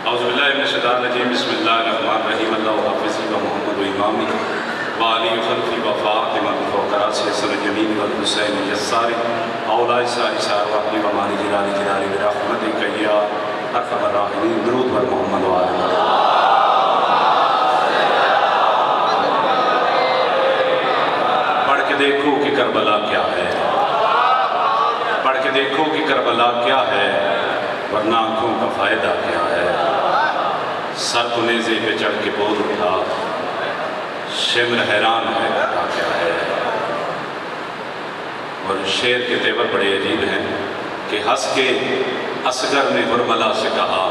औज़ुबिल्लाहि मिनश्शैतानिर्रजीम बिस्मिल्लाहिर्रहमानिर्रहीम अल्लाहु हाफ़िज़ी व मुहम्मदु इमामी व अली ख़ल्फ़ी व फ़ातिमतु फ़ौक़ रासी हसन जमील वल हुसैन यस्सारी औलाए सारी सारवाहनी व मानी जिलाली जिलाली बिरहमतिका या अरहमर राहिमीन। दुरूद बर मोहम्मद व आले मोहम्मद। पढ़ के देखो कि करबला क्या है, पढ़ के देखो कि करबला क्या है, वरना आँखों का फ़ायदा क्या है। सर को नेज़े पे चढ़ के बोल उठा, शिमर हैरान है पता क्या है। और शेर के तेवर बड़े अजीब हैं कि हंस के असगर ने हुरमला से कहा,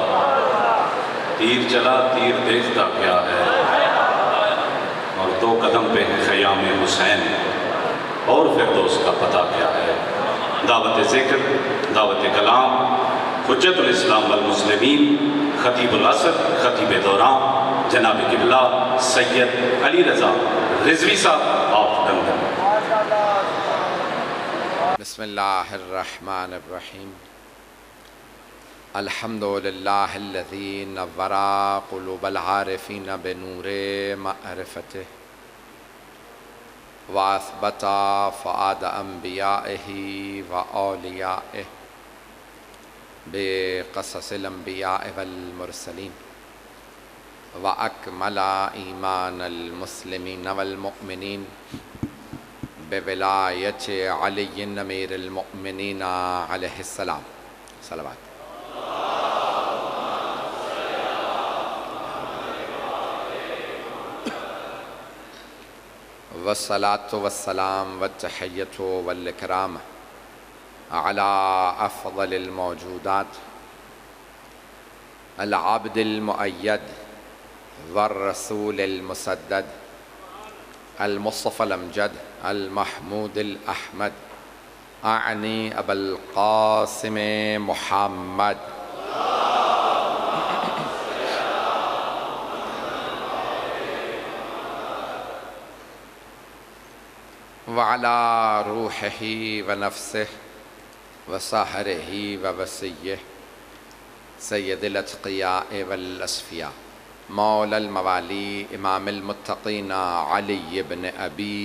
तीर चला तीर देखता क्या है। और 2 कदम पे है ख़याम हुसैन, और फिरदौस का पता क्या है। दावत ज़िक्र, दावत कलाम, हुज्जतुल इस्लाम वल मुस्लिमीन, खतीबुल असर, खतीब दौरान जनाब किबला सैयद अली रज़ा रिज़वी साहब ऑफ लंदन। बिस्मिल्लाहिर्रहमानिर्रहीम। अल्हम्दुलिल्लाहिल्लज़ी नव्वरा क़ुलूबल आरिफ़ीन बिनूरे मअरिफ़तिह व असबता फ़ुआद अंबियाइही व औलियाइह बेक़ससिल अंबियाइ वल मुरसलीन व अकमला ईमानल मुस्लिमीन वल मुअमिनीन बेविलायति अलीय्यिन अमीरुल मुअमिनीन अलैहिस्सलाम। सलावत। वस्सलातु वस्सलाम वत्तहिय्यतु वल इकराम अला अफ़ज़लिल मौजूदात अल अब्दिल मुअय्यद वर रसूलिल मुसद्दद अल मुस्तफ़ल अमजद अल महमूदिल अहमद आनी अबुल क़ासिम मुहम्मद। व अला रूहिही व नफ्सिही व साहरिही व वसिय्यिही सय्यदिल अत्क़ियाए वल अस्फ़िया मौलल मवाली इमामिल मुत्तक़ीन अली इब्न अबी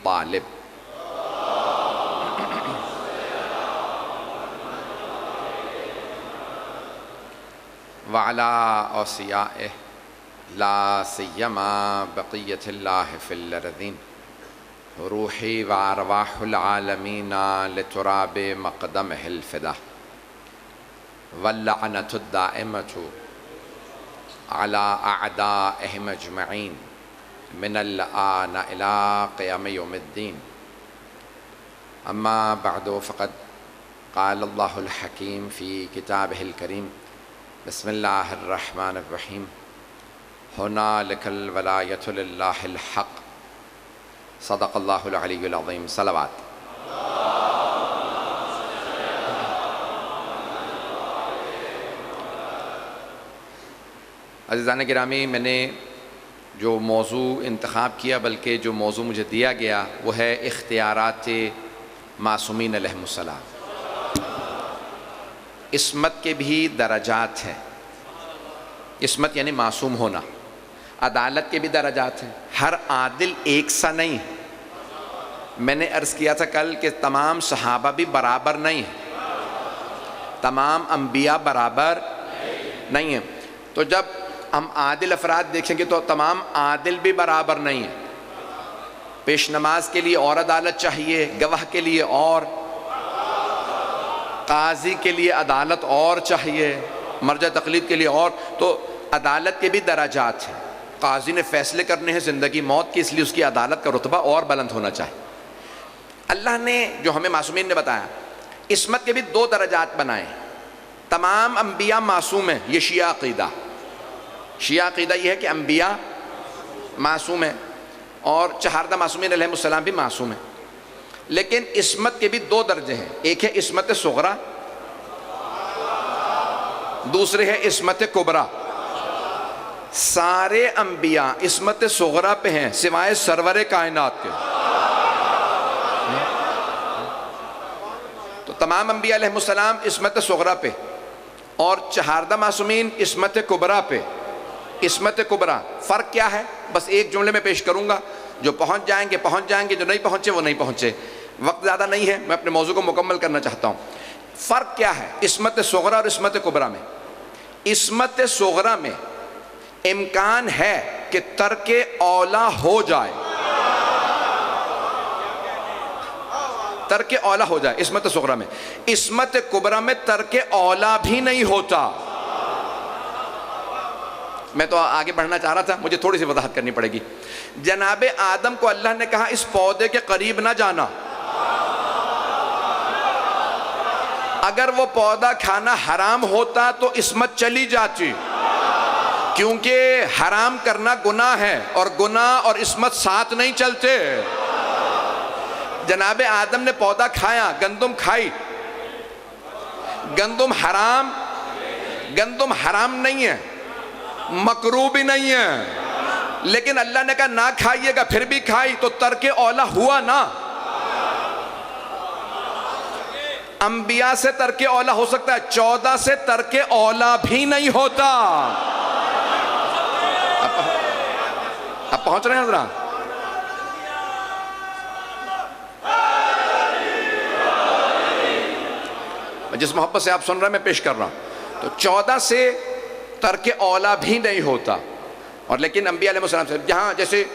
तालिब। व अला औसियाए ला सिय्यमा बक़िय्यतिल्लाहि फ़िल अर्ज़ीन रूही व अरवाहुल आलमीन लितुराबि मक़दमिहिल फ़िदा वल्लअनतु दाइमतु अला अअदाइहिम अजमईन मिनल आन इला क़ियाम यौमिद्दीन। अम्मा बअदु फ़क़द क़ाल अल्लाहुल हकीम फ़ी किताबिहिल करीम बिस्मिल्लाहिर्रहमानिर्रहीम हुनालिकल वलायतु लिल्लाहिल हक़ सदक़ल्लाहुल अलीयुल अज़ीम। सलावत। अज़ीज़ान गिरामी, मैंने जो मौजू इंतख़ाब किया, बल्कि जो मौजू मुझे दिया गया, वो है इख्तियारात मासूमीन अलैहिमुस्सलाम। इस्मत के भी दरजात हैं। इस्मत यानी मासूम होना। अदालत के भी दरजात हैं। हर आदिल एक सा नहीं है। मैंने अर्ज़ किया था कल कि तमाम सहाबा भी बराबर नहीं है, तमाम अम्बिया बराबर नहीं है। तो जब हम आदिल अफराद देखेंगे तो तमाम आदिल भी बराबर नहीं है। पेश नमाज के लिए और अदालत चाहिए, गवाह के लिए और, काजी के लिए अदालत और चाहिए, मर्जा तकलीद के लिए और। तो अदालत के भी दराजात हैं। काजी ने फ़ैसले करने हैं ज़िंदगी मौत की, इसलिए उसकी अदालत का रुतबा और बुलंद होना चाहिए। अल्लाह ने जो हमें मासूमीन ने बताया, इस्मत के भी 2 दराजात बनाए। तमाम अम्बिया मासूम हैं, ये शिया अक़ीदा। शिया अक़ीदा ये है कि अम्बिया मासूम है और चहारदा मासूमीन अलैहिमुस्सलाम भी मासूम है। लेकिन इस्मत के भी 2 दर्जे हैं। एक है इस्मत सुग़रा, दूसरे है इस्मत कुबरा। सारे अम्बिया इस्मत सुग़रा पे हैं सिवाय सरवरे कायनात के। तो तमाम अम्बिया अलैहिमुस्सलाम इस्मत सुग़रा पे, और 14 मासूमीन इस्मत कुबरा पे। इस्मत कुबरा फ़र्क क्या है, बस एक जुमले में पेश करूँगा, जो पहुँच जाएंगे, जो नहीं पहुँचे वो नहीं पहुँचे। वक्त ज़्यादा नहीं है, मैं अपने मौजू को मुकम्मल करना चाहता हूँ। फ़र्क क्या है इस्मत सुग़रा और इस्मत कुबरा में? इस्मत सुग़रा में इम्कान है कि तर्के औला हो जाए, तर्के औला हो जाए इस्मत सुग़रा में। इस्मत कुबरा में तर्के औला भी नहीं होता। मैं तो आगे बढ़ना चाह रहा था, मुझे थोड़ी सी वजाहत करनी पड़ेगी। जनाबे आदम को अल्लाह ने कहा इस पौधे के करीब ना जाना, अगर वो पौधा खाना हराम होता तो इस्मत चली जाती, क्योंकि हराम करना गुनाह है और गुनाह और इस्मत साथ नहीं चलते। जनाबे आदम ने पौधा खाया, गंदुम खाई, गंदुम हराम नहीं है, मकरू भी नहीं है, लेकिन अल्लाह ने कहा ना खाइएगा, फिर भी खाई, तो तर्के औला हुआ ना। अंबिया से तर्के औला हो सकता है, 14 से तर्के औला भी नहीं होता। अब पहुंच रहे हैं जरा? जिस मोहब्बत से आप सुन रहे हैं मैं पेश कर रहा हूं। तो 14 से तर्के औला भी नहीं होता। और लेकिन अंबिया अलैहिस्सलाम से, जहाँ जैसे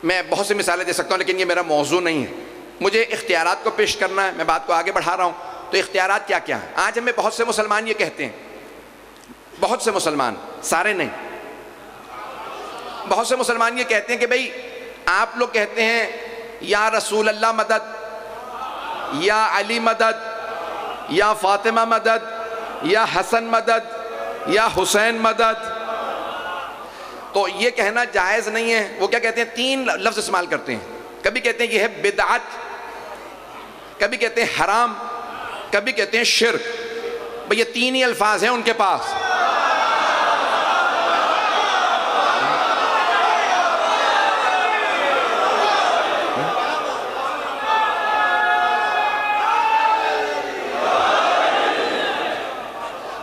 मैं बहुत सी मिसालें दे सकता हूँ, लेकिन ये मेरा मौजू नहीं है, मुझे इख्तियारात को पेश करना है, मैं बात को आगे बढ़ा रहा हूँ। तो इख्तियारात क्या क्या हैं? आज हमें बहुत से मुसलमान ये कहते हैं, बहुत से मुसलमान, सारे नहीं, बहुत से मुसलमान ये कहते हैं कि भाई आप लोग कहते हैं या रसूल अल्लाह मदद, या अली मदद, या फातिमा मदद, या हसन मदद, या हुसैन मदद, तो ये कहना जायज़ नहीं है। वो क्या कहते हैं, 3 लफ्ज़ इस्तेमाल करते हैं। कभी कहते हैं ये है बिदअत, कभी कहते हैं हराम, कभी कहते हैं शिर्क। भाई ये 3 ही अल्फाज हैं उनके पास।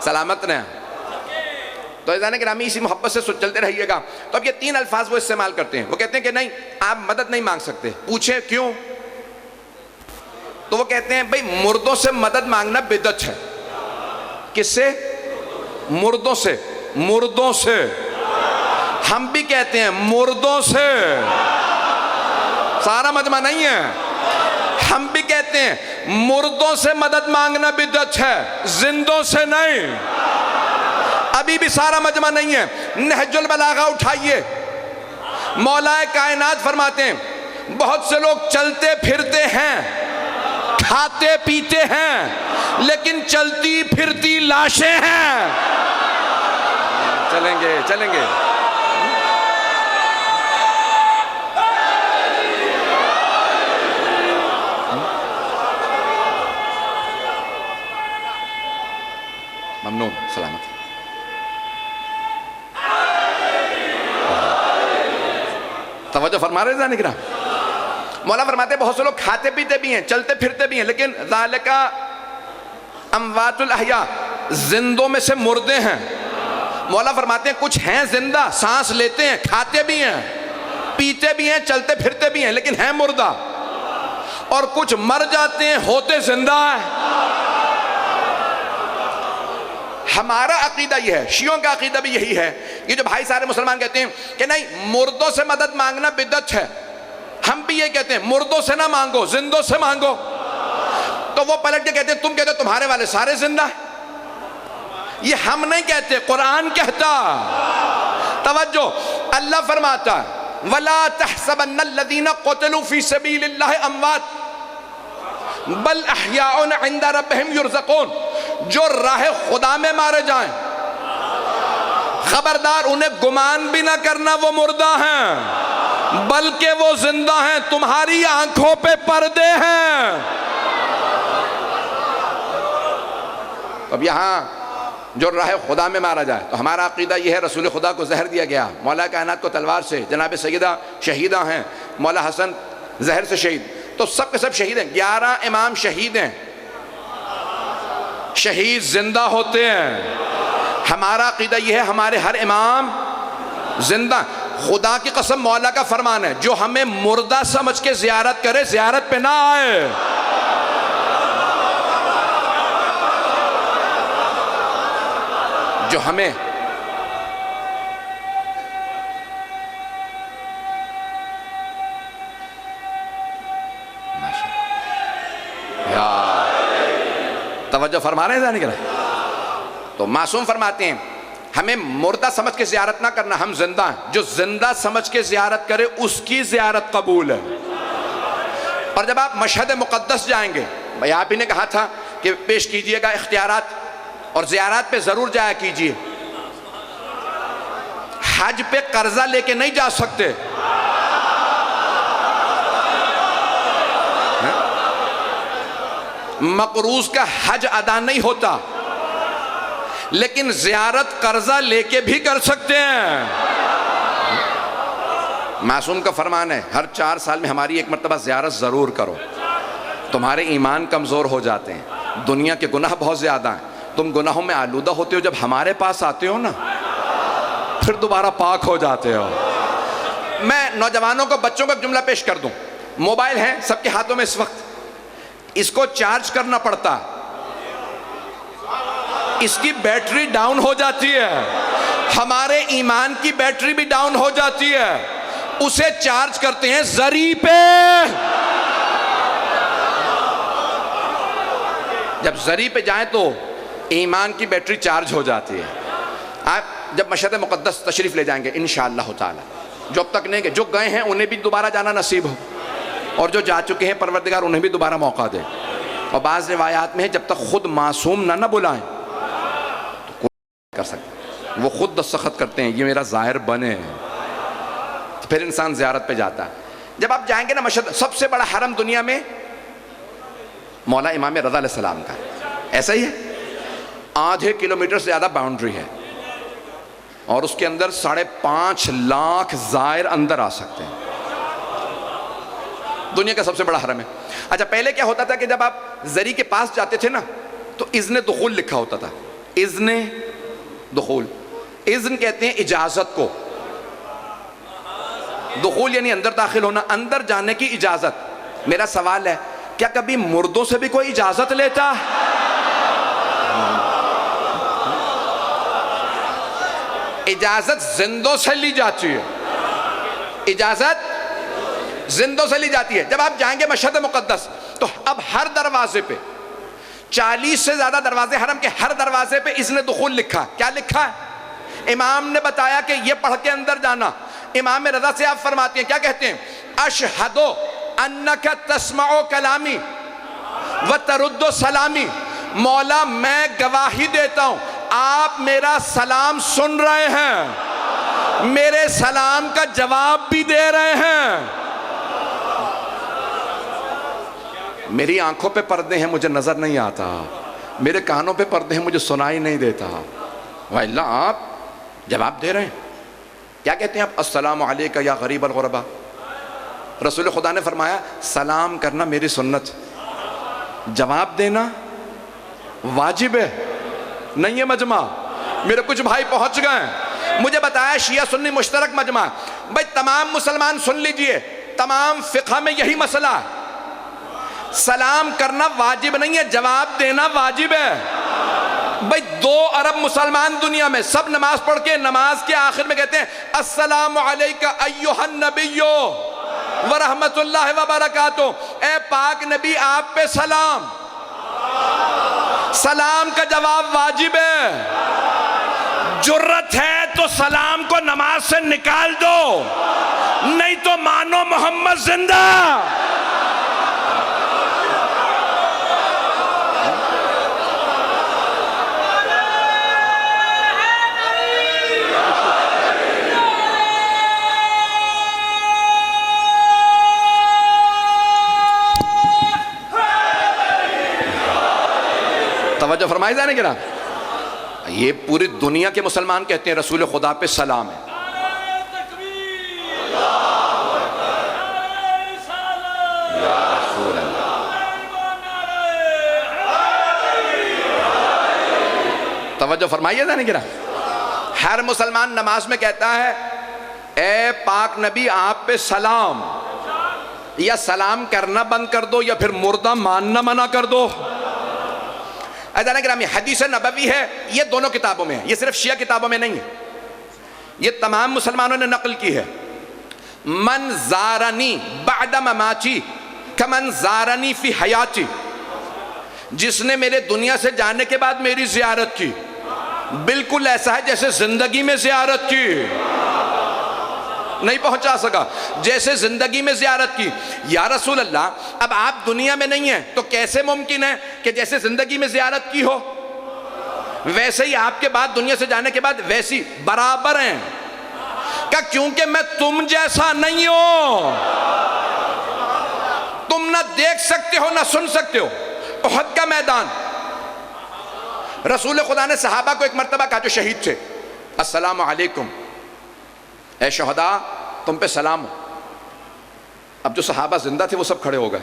सलामत ने तो जाने गिरामी इसी मोहब्बत से चलते रहिएगा। तो अब ये 3 अल्फाज वो इस्तेमाल करते हैं। वो कहते हैं कि नहीं आप मदद नहीं मांग सकते। पूछे क्यों? तो वो कहते हैं भाई मुर्दों से मदद मांगना बिदअत है। किससे? मुर्दों से। मुर्दों से, हम भी कहते हैं मुर्दों से, सारा मजमा नहीं है। हम भी कहते हैं मुर्दों से मदद मांगना बिदअत है, जिंदों से नहीं। अभी भी सारा मजमा नहीं है। नहजुल बलागा उठाइए, मौलाए कायनात फरमाते हैं बहुत से लोग चलते फिरते हैं, खाते पीते हैं, लेकिन चलती फिरती लाशें हैं। चलेंगे चलेंगे। ममनून, सलामत। तवज्जो फरमा रहे हैं निकरा। मौला फरमाते बहुत से लोग खाते पीते भी हैं, चलते फिरते भी हैं, लेकिन ज़ालिका अमवातुल अहया, जिंदों में से मुर्दे हैं। मौला फरमाते हैं कुछ हैं जिंदा, सांस लेते हैं, खाते भी हैं, पीते भी हैं, चलते फिरते भी हैं, लेकिन हैं मुर्दा। और कुछ मर जाते हैं, होते जिंदा है। हमारा अकीदा यह है, शियों का अकीदा भी यही है। ये जो भाई सारे मुसलमान कहते हैं कि नहीं मुर्दों से मदद मांगना बिदअत है, हम भी ये कहते हैं मुर्दों से ना मांगो, जिंदों से मांगो। तो वो पलट के कहते हैं तुम कहते हो तुम्हारे वाले सारे जिंदा है। ये हम नहीं कहते, कुरान कहता। तवज्जो, अल्लाह फरमाता वला तहसबन्नल्लज़ीना क़ुतिलू फ़ी सबीलिल्लाहि अमवात बल अहयाउन इंदा रब्बिहिम युरज़क़ून। जो राह खुदा में मारे जाएं, खबरदार उन्हें गुमान भी ना करना वो मुर्दा हैं, बल्कि वो जिंदा हैं, तुम्हारी आंखों पे पर्दे हैं। अब यहां जो राह खुदा में मारा जाए, तो हमारा अकीदा यह है रसूल खुदा को जहर दिया गया, मौला कायनात को तलवार से, जनाब सैयदा शहीदा हैं, मौला हसन जहर से शहीद, तो सब के सब शहीद हैं। 11 इमाम शहीद हैं, शहीद जिंदा होते हैं। हमारा अकीदा यह है, हमारे हर इमाम जिंदा। खुदा की कसम, मौला का फरमान है, जो हमें मुर्दा समझ के जियारत करे जियारत पे ना आए। जो हमें तवज्जो फरमा रहे हैं जाने के लिए। तो मासूम फरमाते हैं हमें मुर्दा समझ के जियारत ना करना, हम जिंदा हैं। जो जिंदा समझ के जियारत करे उसकी जियारत कबूल है। और जब आप मशहद मुक़द्दस जाएंगे, भाई आप ही ने कहा था कि पेश कीजिएगा इख्तियारात, और जियारत पे जरूर जाया कीजिए। हज पे कर्जा लेके नहीं जा सकते, मकरूज का हज अदा नहीं होता, लेकिन जियारत कर्जा लेके भी कर सकते हैं। मासूम का फरमान है, हर 4 साल में हमारी एक मरतबा जियारत जरूर करो। तुम्हारे ईमान कमजोर हो जाते हैं, दुनिया के गुनाह बहुत ज्यादा हैं, तुम गुनाहों में आलूदा होते हो, जब हमारे पास आते हो ना फिर दोबारा पाक हो जाते हो। मैं नौजवानों को, बच्चों को एक जुमला पेश कर दूं। मोबाइल है सबके हाथों में इस वक्त, इसको चार्ज करना पड़ता, इसकी बैटरी डाउन हो जाती है, हमारे ईमान की बैटरी भी डाउन हो जाती है। उसे चार्ज करते हैं जरी पे। जब जरी पे जाए तो ईमान की बैटरी चार्ज हो जाती है। आप जब मशहद मुक़द्दस तशरीफ ले जाएंगे इंशाअल्लाह ताला, जो अब तक नहीं गए, जो गए हैं उन्हें भी दोबारा जाना नसीब हो, और जो जा चुके हैं परवरदिगार उन्हें भी दोबारा मौका दे। और बाज़ रिवायात में है जब तक खुद मासूम ना बुलाएं तो कोई कर सकते, वो खुद दस्तखत करते हैं ये मेरा ज़ाहिर बने, तो फिर इंसान ज़ियारत पे जाता है। जब आप जाएंगे ना मशहद, सबसे बड़ा हरम दुनिया में मौला इमाम रज़ा अलैहिस्सलाम का, ऐसा ही है, आधे किलोमीटर से ज़्यादा बाउंड्री है, और उसके अंदर 5.5 लाख ज़ायर अंदर आ सकते हैं। दुनिया का सबसे बड़ा हरम है। अच्छा, पहले क्या होता था कि जब आप जरी के पास जाते थे ना तो इज़्न दुखूल लिखा होता था। इज़्न दुखूल, इज़्न कहते हैं इजाज़त को, दुखूल यानी अंदर दाखिल होना, अंदर जाने की इजाज़त। मेरा सवाल है, क्या कभी मुर्दों से भी कोई इजाज़त लेता? इजाज़त जिंदों से ली जाती है, इजाज़त जिंदों से ली जाती है। जब आप जाएंगे मशहद मुक़द्दस तो अब हर दरवाजे पे 40 से ज्यादा दरवाजे हरम के, हर दरवाजे पे इज़्न दुखूल लिखा। क्या लिखा है? इमाम ने बताया कि ये पढ़ के अंदर जाना। इमाम रज़ा से आप फरमाते हैं, क्या कहते हैं? अशहदु अन्नका तस्माउ कलामी व तरुद्दु सलामी। मौला मैं गवाही देता हूं आप मेरा सलाम सुन रहे हैं, मेरे सलाम का जवाब भी दे रहे हैं। मेरी आंखों पे पर्दे हैं, मुझे नजर नहीं आता, मेरे कानों पे पर्दे हैं, मुझे सुनाई नहीं देता, वल्लाह आप जवाब दे रहे हैं। क्या कहते हैं आप? अस्सलामु अलैका या गरीब अल गुरबा। रसूल खुदा ने फरमाया सलाम करना मेरी सुन्नत, जवाब देना वाजिब है, नहीं है मजमा। मेरे कुछ भाई पहुंच गए, मुझे बताया शिया सुन्नी मुश्तरक मजमा। भाई तमाम मुसलमान सुन लीजिए, तमाम फिक़ह में यही मसला है, सलाम करना वाजिब नहीं है, जवाब देना वाजिब है। भाई 2 अरब मुसलमान दुनिया में, सब नमाज पढ़ के नमाज के आखिर में कहते हैं अस्सलामु अलैका अय्युहन नबिय्यो व रहमतुल्लाहि व बरकातुहू। ए पाक नबी आप पे सलाम। सलाम का जवाब वाजिब है। जुर्रत है तो सलाम को नमाज से निकाल दो, नहीं तो मानो मोहम्मद जिंदा। तवज्जो फरमाई जाने के ना, ये पूरी दुनिया के मुसलमान कहते हैं रसूल खुदा पे सलाम है। तवज्जो फरमाइए ना, नहीं गिरा। हर मुसलमान नमाज में कहता है ए पाक नबी आप पे सलाम, या सलाम करना बंद कर दो या फिर मुर्दा मानना मना कर दो। अज़ान हदीस नबवी है, ये दोनों किताबों में है, ये सिर्फ शिया किताबों में नहीं है, ये तमाम मुसलमानों ने नकल की है। मन ज़ारनी बाद ममाची कमन ज़ारनी फी हयाती, जिसने मेरे दुनिया से जाने के बाद मेरी ज़ियारत की बिल्कुल ऐसा है जैसे जिंदगी में ज़ियारत की। नहीं पहुंचा सका, जैसे जिंदगी में ज़ियारत की। या रसूल अल्लाह, अब आप दुनिया में नहीं है तो कैसे मुमकिन है कि जैसे जिंदगी में ज़ियारत की हो वैसे ही आपके बाद दुनिया से जाने के बाद वैसी बराबर हैं? क्या क्योंकि मैं तुम जैसा नहीं हूं, तुम ना देख सकते हो ना सुन सकते हो। उहद का मैदान, रसूल खुदा ने सहाबा को एक मर्तबा कहा जो शहीद थे, अस्सलामु अलैकुम ए शहदा, तुम पे सलाम हो। अब जो सहाबा जिंदा थे वो सब खड़े हो गए,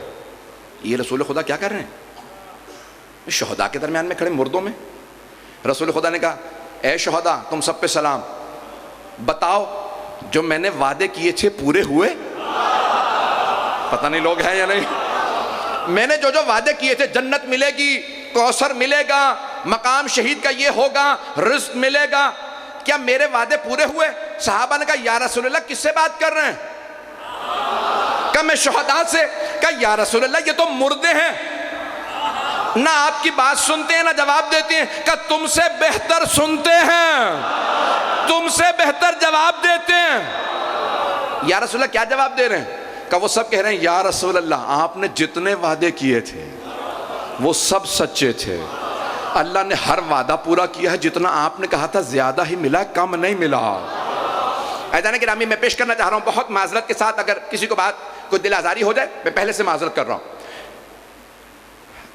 ये रसूल खुदा क्या कर रहे हैं शहदा के दरमियान में खड़े मुर्दों में। रसूल खुदा ने कहा ए शहदा तुम सब पे सलाम, बताओ जो मैंने वादे किए थे पूरे हुए? पता नहीं लोग हैं या नहीं। मैंने जो जो वादे किए थे, जन्नत मिलेगी, कौसर मिलेगा, मकाम शहीद का ये होगा, रिज़्क़ मिलेगा, क्या मेरे वादे पूरे हुए? सहाबा ने कहा या रसूलल्लाह किससे बात कर रहे हैं? कहा मैं शहदा से। कहा या रसूलल्लाह ये तो मुर्दे हैं, ना आपकी बात सुनते हैं ना जवाब देते हैं। कहा तुमसे बेहतर सुनते हैं, तुमसे बेहतर जवाब देते हैं। या रसूलल्लाह क्या जवाब दे रहे हैं? कहा वो सब कह रहे हैं या रसूलल्लाह आपने जितने वादे किए थे वो सब सच्चे थे, अल्लाह ने हर वादा पूरा किया है, जितना आपने कहा था ज्यादा ही मिला, कम नहीं मिला। ऐदान गिरामी मैं पेश करना चाह रहा हूं बहुत माजरत के साथ, अगर किसी को बात कोई दिल आजारी हो जाए मैं पहले से माजरत कर रहा हूं।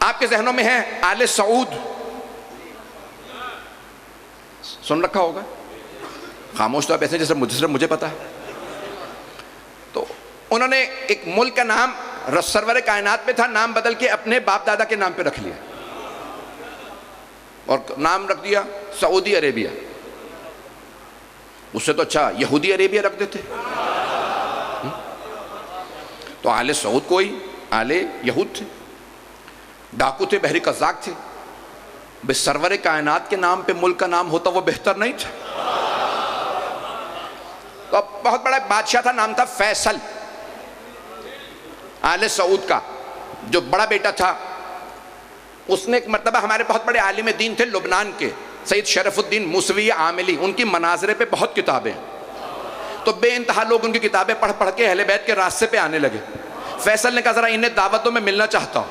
आपके जहनों में है आले सऊद, सुन रखा होगा, खामोश तो आप ऐसे जैसे मुझे पता है। तो उन्होंने एक मुल्क का नाम सरवर कायनात पे था, नाम बदल के अपने बाप दादा के नाम पे रख लिया और नाम रख दिया सऊदी अरेबिया। उससे तो अच्छा यहूदी अरेबिया रख देते। तो आले सऊद कोई आले यहूद थे, डाकू थे, बहरी कज़ाक थे। बे सरवर कायनात के नाम पे मुल्क का नाम होता वो बेहतर नहीं था? तो अब बहुत बड़ा बादशाह था, नाम था फैसल आले सऊद का। जो बड़ा बेटा था उसने एक मरतबा, हमारे बहुत बड़े आलिम दीन थे लुबनान के, सैयद शरफुद्दीन मूसवी आमिली, उनकी मनाजरे पे बहुत किताबें, तो बेइंतहा लोग उनकी किताबें पढ़ पढ़ के अहले बैत के रास्ते पे आने लगे। फैसल ने कहा जरा इन्हें दावतों में मिलना चाहता हूँ।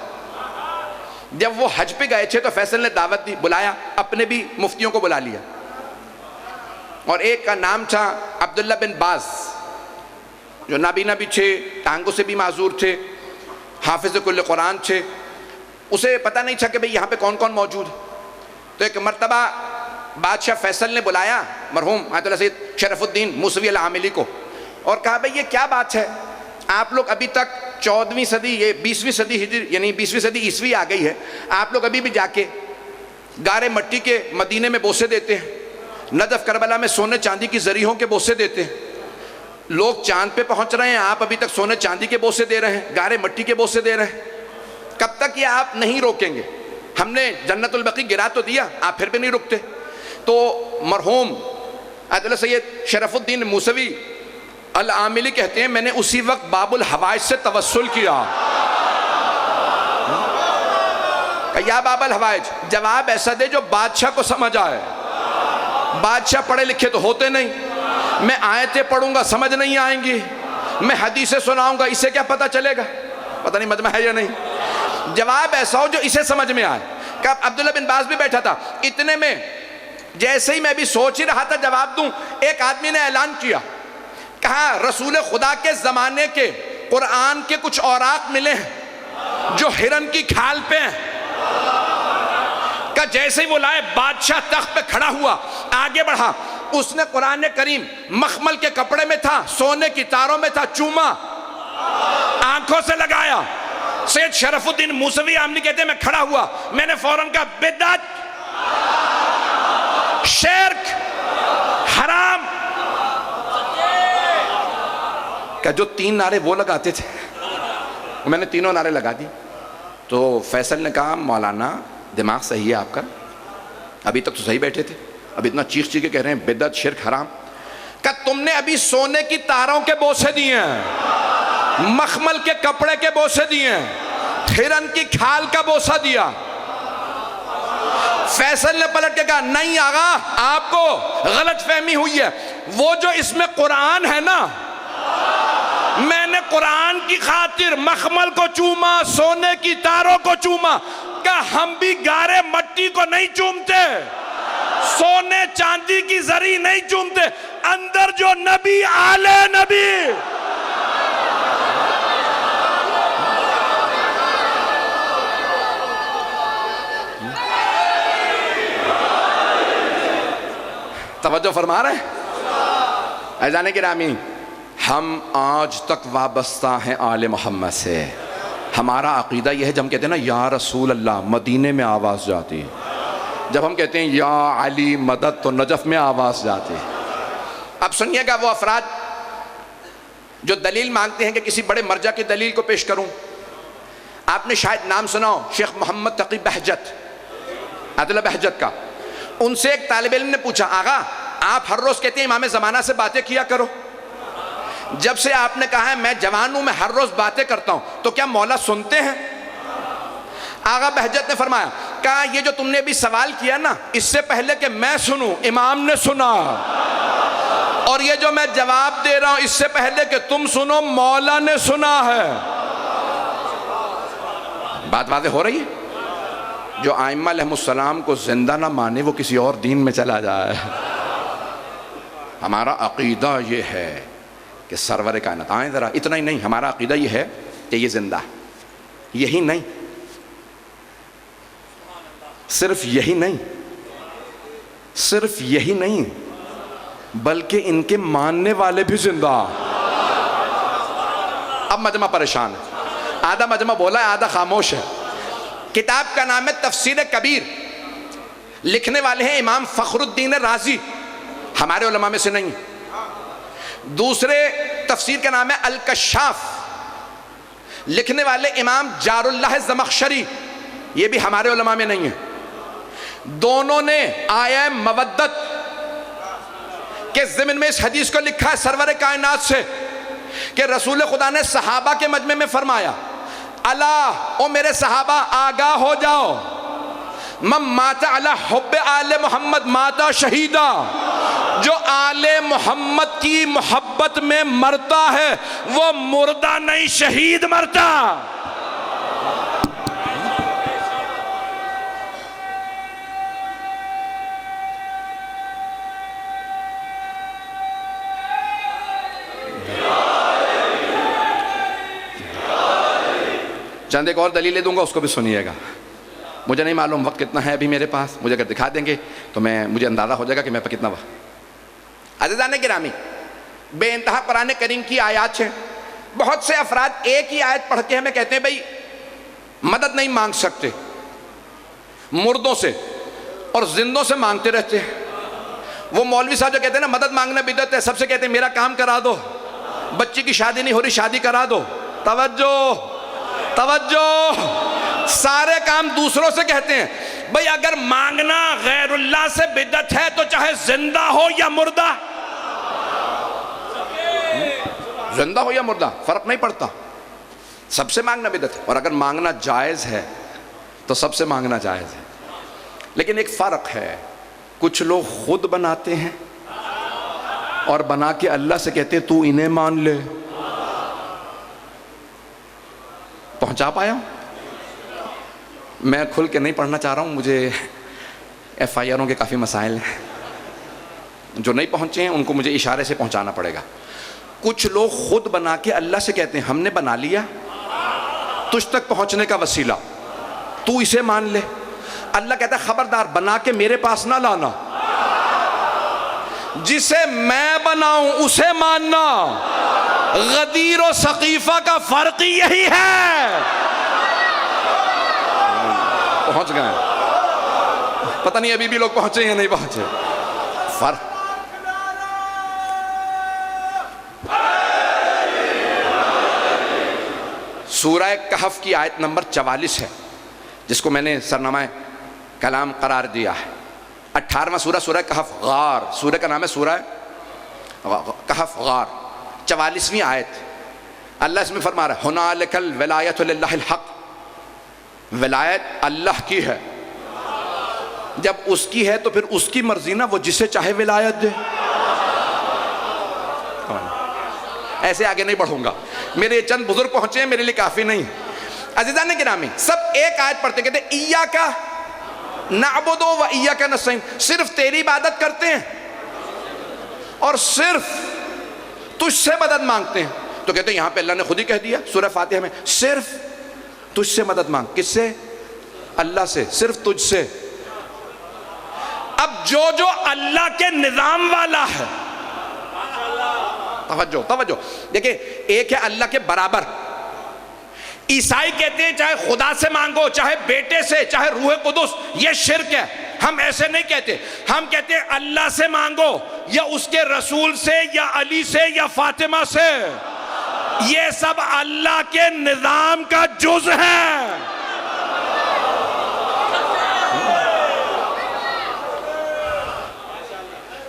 जब वो हज पे गए थे तो फैसल ने दावत दी, बुलाया, अपने भी मुफ्तियों को बुला लिया, और एक का नाम था अब्दुल्ला बिन बाज, जो नाबीना भी थे, टांगों से भी माजूर थे, हाफिज कुल कुरान थे। उसे पता नहीं था कि भाई यहाँ पे कौन कौन मौजूद है। तो एक मरतबा बादशाह फैसल ने बुलाया मरहूम आयतुल्लाह सैयद शरफुद्दीन मूसवी अल आमिली को और कहा भाई ये क्या बात है, आप लोग अभी तक 14वीं सदी, ये 20वीं सदी हिजरी यानी 20वीं सदी ईस्वी आ गई है, आप लोग अभी भी जाके गारे मट्टी के मदीने में बोसे देते हैं, नजफ करबला में सोने चांदी की जरीहों के बोसे देते हैं। लोग चांद पे पहुंच रहे हैं, आप अभी तक सोने चांदी के बोसे दे रहे हैं, गारे मट्टी के बोसे दे रहे हैं। कब तक ये आप नहीं रोकेंगे? हमने जन्नतुल बकी गिरा तो दिया, आप फिर भी नहीं रुकते। तो मरहूम आयतुल्लाह सैयद शरफुद्दीन मूसवी अल आमिली कहते हैं मैंने उसी वक्त बाबुल हवाइज से तवस्सुल किया। या बाबुल हवाइज, जवाब ऐसा दे जो बादशाह को समझ आए। बादशाह पढ़े लिखे तो होते नहीं, मैं आयतें पढ़ूंगा समझ नहीं आएंगी, मैं हदीसें सुनाऊंगा इसे क्या पता चलेगा, पता नहीं मजमा है या नहीं। जवाब ऐसा हो जो इसे समझ में आए। कब अब्दुल्ला बिन बाज भी बैठा था, इतने में जैसे ही मैं भी सोच ही रहा था जवाब दूं, एक आदमी ने ऐलान किया, कहा रसूल खुदा के जमाने के कुरान के कुछ औराक मिले हैं जो हिरन की खाल पे हैं। का जैसे ही वो लाए, बादशाह तख्त पे खड़ा हुआ, आगे बढ़ा, उसने कुरान करीम मखमल के कपड़े में था, सोने की तारों में था, चूमा, आंखों से लगाया। सैयद शरफुद्दीन मूसवी आमली कहते हैं मैं खड़ा हुआ, मैंने फौरन कहा बिदअत, क्या जो 3 नारे वो लगाते थे, मैंने तीनों नारे लगा दिए। तो फैसल ने कहा मौलाना दिमाग सही है आपका, अभी तक तो सही बैठे थे, अब इतना चीख चीख के कह रहे हैं बिदअत शिर्क हराम। क्या तुमने अभी सोने की तारों के बोसे दिए हैं, मखमल के कपड़े के बोसे दिए हैं, हिरन की खाल का बोसा दिया। फैसल ने पलट के कहा नहीं आगा, आपको गलत फहमी हुई है, वो जो इसमें कुरान है ना, मैंने कुरान की खातिर मखमल को चूमा, सोने की तारों को चूमा। क्या हम भी गारे मट्टी को नहीं चूमते, सोने चांदी की जरी नहीं चूमते, अंदर जो नबी आले नबी, तवज्जो फरमा रहे ऐजाने की रामी, हम आज तक वाबस्ता हैं आले मोहम्मद से। हमारा अकीदा यह है, जब हम कहते हैं ना या रसूल अल्लाह, मदीने में आवाज़ जाती है। जब हम कहते हैं या अली मदद, तो नजफ़ में आवाज़ जाती है। अब सुनिएगा, वो अफराद जो दलील मांगते हैं कि किसी बड़े मर्जा की दलील को पेश करूं, आपने शायद नाम सुना हो शेख मोहम्मद तकी बहजत, अदला बहजत का। उनसे एक तालिब इल्म ने पूछा, आगा आप हर रोज़ कहते हैं इमाम ज़माना से बातें किया करो, जब से आपने कहा है मैं जवान हूं, मैं हर रोज़ बातें करता हूं, तो क्या मौला सुनते हैं? आगा बहजत ने फरमाया, कहा ये जो तुमने अभी सवाल किया ना, इससे पहले कि मैं सुनूं इमाम ने सुना, और ये जो मैं जवाब दे रहा हूं इससे पहले कि तुम सुनो मौला ने सुना है। बात वाज़ेह हो रही है। जो आइम्मा अलैहिमुस्सलाम को जिंदा ना माने वो किसी और दीन में चला जाए। हमारा अकीदा ये है कि सरवर कायनात आए ज़रा, इतना ही नहीं, हमारा अकीदा ये है कि ये जिंदा, यही नहीं, सिर्फ यही नहीं, सिर्फ यही नहीं, बल्कि इनके मानने वाले भी जिंदा। अब मजमा परेशान है, आधा मजमा बोला है, आधा खामोश है। किताब का नाम है तफसीर कबीर, लिखने वाले हैं इमाम फखरुद्दीन राजी, हमारे उलमा में से नहीं। दूसरे तफसीर का नाम है अल कशाफ, लिखने वाले इमाम जारुल्लाह ज़मख़शरी, ये भी हमारे उलमा में नहीं है। दोनों ने आया मवद्दत के ज़िम्न में इस हदीस को लिखा है सरवर कायनात से कि रसूल खुदा ने सहाबा के मजमे में फरमाया, अला ओ मेरे सहाबा आगाह हो जाओ, मम माता अला हुब्बे आले मोहम्मद माता शहीदा, जो आले मोहम्मद की मोहब्बत में मरता है वो मुर्दा नहीं शहीद मरता। चंद एक और दलीलें दूंगा, उसको भी सुनिएगा। मुझे नहीं मालूम वक्त कितना है अभी मेरे पास, मुझे अगर दिखा देंगे तो मुझे अंदाज़ा हो जाएगा कि मेरे पास कितना वक्त। अज़ीज़ान गिरामी, बेइंतहा कुरान करीम की आयत है। बहुत से अफराद एक ही आयत पढ़ के हमें कहते हैं भाई मदद नहीं मांग सकते, मुर्दों से और जिंदों से मांगते रहते हैं। वो मौलवी साहब जो कहते हैं ना मदद मांगना बिदअत है, सबसे कहते हैं मेरा काम करा दो, बच्ची की शादी नहीं हो रही शादी करा दो। तवज्जो तवज्जो, सारे काम दूसरों से कहते हैं। भाई अगर मांगना गैरुल्लाह से बिदअत है तो चाहे जिंदा हो या मुर्दा, जिंदा हो या मुर्दा फर्क नहीं पड़ता, सबसे मांगना बिदअत है। और अगर मांगना जायज़ है तो सबसे मांगना जायज़ है। लेकिन एक फ़र्क है, कुछ लोग खुद बनाते हैं और बना के अल्लाह से कहते हैं तू इन्हें मान ले। पहुंचा पाया हूं? मैं खुल के नहीं पढ़ना चाह रहा हूं, मुझे FIRों के काफ़ी मसाइल हैं, जो नहीं पहुंचे हैं उनको मुझे इशारे से पहुंचाना पड़ेगा। कुछ लोग खुद बना के अल्लाह से कहते हैं हमने बना लिया तुझ तक पहुंचने का वसीला, तू इसे मान ले। अल्लाह कहता है खबरदार बना के मेरे पास ना लाना, जिसे मैं बनाऊं उसे मानना। गदीर और सकीफा का फर्क ही यही है। पहुंच गए, पता नहीं अभी भी लोग पहुंचे या नहीं पहुंचे। फर्क सूरह कहफ की आयत नंबर 44 है, जिसको मैंने सरनामा कलाम करार दिया है। 18वां सूरह, सूरह कहफ गार, सूरह का नाम है सूरह कहफ गार। 44वीं आयत, अल्लाह इसमें फरमा रहा है हुनालिकल विलायतु लिल्लाहिल हक, विलायत अल्लाह की है। जब उसकी है तो फिर उसकी मर्जी ना, वो जिसे चाहे विलायत दे। ऐसे आगे नहीं बढ़ूंगा, मेरे चंद बुजुर्ग पहुंचे हैं, मेरे लिए काफी नहीं। अज़ीज़ान गिरामी, सब एक आयत पढ़ते, कहते इय्याका नअबुदु व इय्याका नस्तईन, सिर्फ तेरी इबादत करते हैं और सिर्फ तुझसे मदद मांगते हैं। तो कहते हैं यहां पे अल्लाह ने खुद ही कह दिया सूरह फातिहा में, सिर्फ तुझसे मदद मांग। किससे? अल्लाह से, सिर्फ तुझसे। अब जो जो अल्लाह के निजाम वाला है, तवज्जो तवज्जो, देखिए एक है अल्लाह के बराबर। ईसाई कहते हैं चाहे खुदा से मांगो, चाहे बेटे से, चाहे रूह कुदुस, ये शिर्क है। हम ऐसे नहीं कहते, हम कहते हैं अल्लाह से मांगो या उसके रसूल से या अली से या फातिमा से, ये सब अल्लाह के निजाम का जुज है।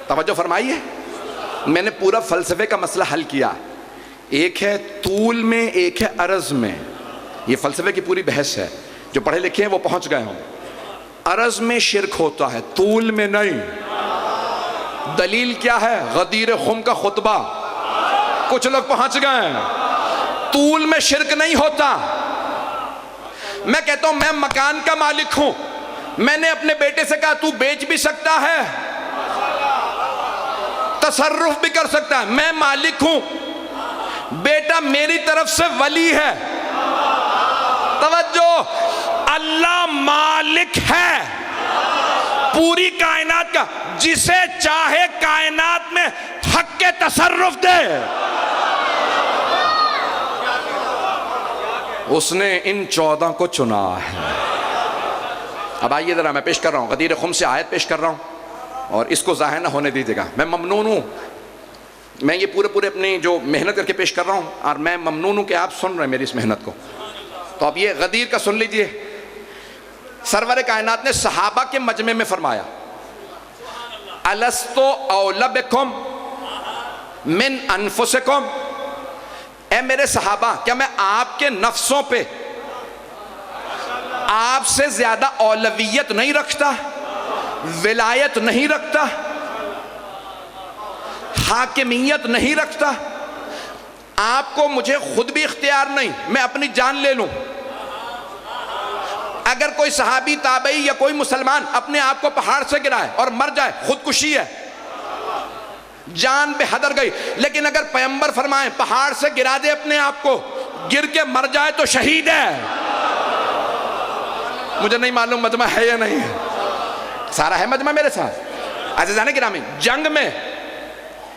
तवज्जो फरमाइए, मैंने पूरा फलसफे का मसला हल किया। एक है तूल में, एक है अर्ज में। ये फलसफे की पूरी बहस है, जो पढ़े लिखे हैं वो पहुंच गए हों। अर्ज में शिरक होता है, तूल में नहीं। दलील क्या है? गदीर खुम का खुतबा, कुछ लोग पहुंच गए। तूल में शिरक नहीं होता। मैं कहता हूं मैं मकान का मालिक हूं, मैंने अपने बेटे से कहा तू बेच भी सकता है, तसर्रुफ भी कर सकता है, मैं मालिक हूं, बेटा मेरी तरफ से वली है। तवज्जो, अल्लाह मालिक है पूरी कायनात का, जिसे चाहे कायनात में हक के तसर्रुफ दे। उसने इन 14 को चुना है। अब आइए जरा, मैं पेश कर रहा हूं, गदीर खुम से आयत पेश कर रहा हूं और इसको ज़ाहिर ना होने दीजिएगा। मैं ममनून हूं, मैं ये पूरे अपनी जो मेहनत करके पेश कर रहा हूं और मैं ममनून हूं कि आप सुन रहे हैं मेरी इस मेहनत को। तो अब ये गदीर का सुन लीजिए। सरवर कायनात ने सहाबा के मजमे में फरमाया, अलस्तो औला बिकुम मिन अनफुसिकुम, ए मेरे सहाबा, क्या मैं आपके नफ्सों पे आपसे ज्यादा औलवियत नहीं रखता, विलायत नहीं रखता, हाकिमियत नहीं रखता? आपको मुझे खुद भी इख्तियार नहीं, मैं अपनी जान ले लूं। अगर कोई सहाबी, ताबई या कोई मुसलमान अपने आप को पहाड़ से गिराए और मर जाए, खुदकुशी है, जान बेहदर गई। लेकिन अगर पैगंबर फरमाए पहाड़ से गिरा दे अपने आप को, गिर के मर जाए तो शहीद है। मुझे नहीं मालूम मजमा है या नहीं है, सारा है मजमा मेरे साथ। अज़ीज़ान गिरामी, जंग में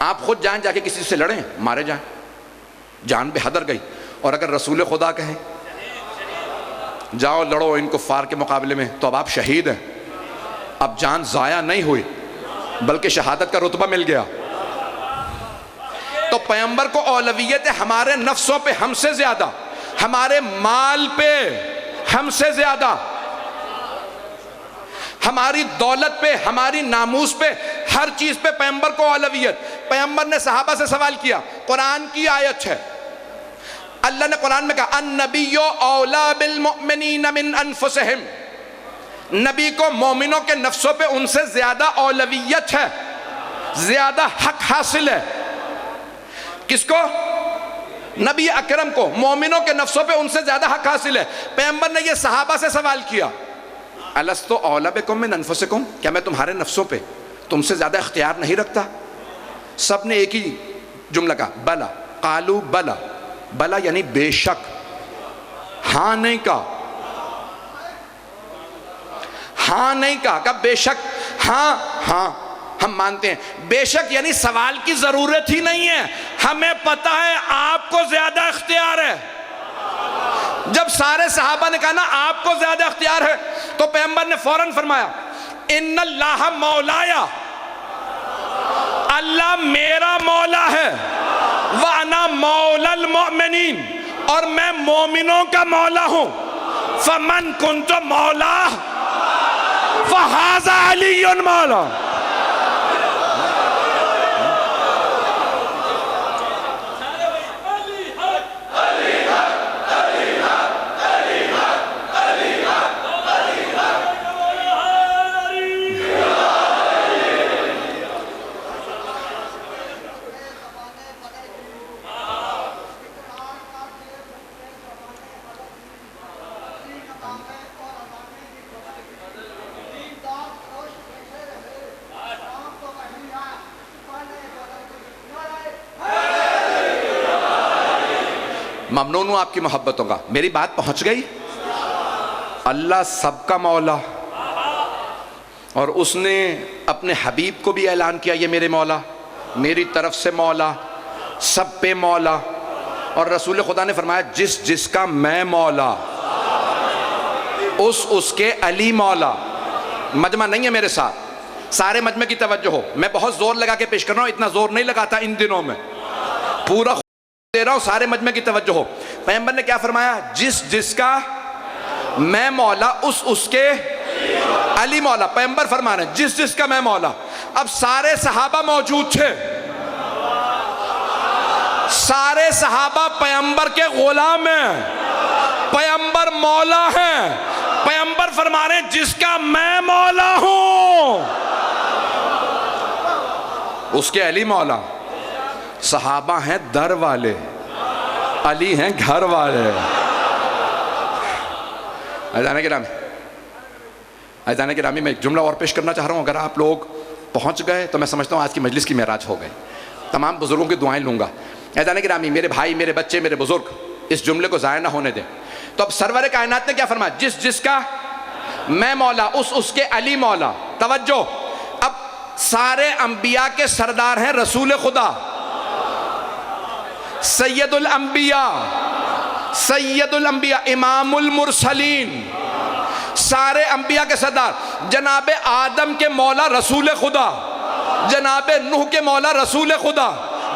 आप खुद जान जाके किसी से लड़ें, मारे जाएं, जान बेहदर गई, और अगर रसूल खुदा कहें जाओ लड़ो इन कुफ्फार के मुकाबले में, तो अब आप शहीद हैं। अब जान जाया नहीं हुई बल्कि शहादत का रुतबा मिल गया। तो पैगंबर को औलवियत है हमारे नफ्सों पे हमसे ज्यादा, हमारे माल पे हमसे ज्यादा, हमारी दौलत पे, हमारी नामूस पे, हर चीज पे पैगंबर को औलवियत। पैगंबर ने सहाबा से सवाल किया, कुरान की आयत है, अल्लाह ने कुरान में कहा अन्नबिय्यु औला बिल मुमिनीन मिन अनफुसिहिम, नबी को मोमिनों के नफ्सों पे उनसे ज्यादा औलवियत है, ज्यादा हक हासिल है। किसको? नबी अकरम को मोमिनों के नफ्सों पे उनसे ज्यादा हक हासिल है। पैगंबर ने यह सहाबा से सवाल किया, अलस्तो औला बिकुम मिन अनफुसिकुम, क्या मैं तुम्हारे नफ्सों पे तुमसे ज्यादा इख्तियार नहीं रखता? सब ने एक ही जुमला कहा, बला। कालू बला, बला यानी बेशक, हां नहीं कहा, हां नहीं कहा बेशक, हां हाँ हम मानते हैं। बेशक यानी सवाल की जरूरत ही नहीं है, हमें पता है आपको ज्यादा इख्तियार है। जब सारे सहाबा ने कहा ना आपको ज्यादा इख्तियार है, तो पैगंबर ने फौरन फरमाया इन्नल्लाह मौलाया, अल्लाह मेरा मौला है, व अना मौलल मुमिनीन, और मैं मोमिनों का मौला हूं। फमन कुंतु मौला फहाजा अलीयुन मौला। ममनून हूं आपकी मोहब्बतों का। मेरी बात पहुंच गई? अल्लाह सबका मौला, और उसने अपने हबीब को भी ऐलान किया, ये मेरे मौला, मेरी तरफ से मौला, सब पे मौला। और रसूल खुदा ने फरमाया जिस जिसका मैं मौला उसके अली मौला। मजमा नहीं है मेरे साथ, सारे मजमे की तवज्जो हो। मैं बहुत जोर लगा के पेश कर रहा हूं, इतना जोर नहीं लगाता इन दिनों में, पूरा दे रहा हूं, सारे मजमे की तवज्जो हो। पैगंबर ने क्या फरमाया? जिस जिसका मैं मौला उसके अली मौला। पैगंबर फरमा रहे जिस जिसका मैं मौला। अब सारे सहाबा मौजूद थे, सारे सहाबा पैगंबर के गुलाम हैं, पैगंबर मौला हैं। पैगंबर फरमा रहे जिसका मैं मौला हूं उसके अली मौला। सहाबा हैं दर वाले, अली हैं घर वाले। अजाने के नामी मैं एक जुमला और पेश करना चाह रहा हूं। अगर आप लोग पहुंच गए तो मैं समझता हूं आज की मजलिस की मेराज हो गई। तमाम बुजुर्गों की दुआएं लूंगा। अजाने के नामी, मेरे भाई, मेरे बच्चे, मेरे बुजुर्ग, इस जुमले को ज़ाया ना होने दें। तो अब सरवर कायनात ने क्या फरमाया? जिस जिसका मैं मौला उसके अली मौला। तवज्जो, अब सारे अंबिया के सरदार हैं रसूल खुदा, सैयदुल अंबिया, सैयदुल अंबिया, इमामुल मुरसलीन, सारे अंबिया के सरदार। जनाबे आदम के मौला रसूल खुदा, जनाबे नूह के मौला रसूल खुदा,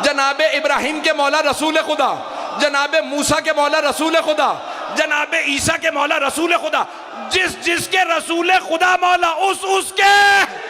जनाबे इब्राहिम के मौला रसूल खुदा, जनाबे मूसा के मौला रसूल खुदा, जनाबे ईसा के मौला रसूल खुदा। जिस जिसके रसूल खुदा मौला उसके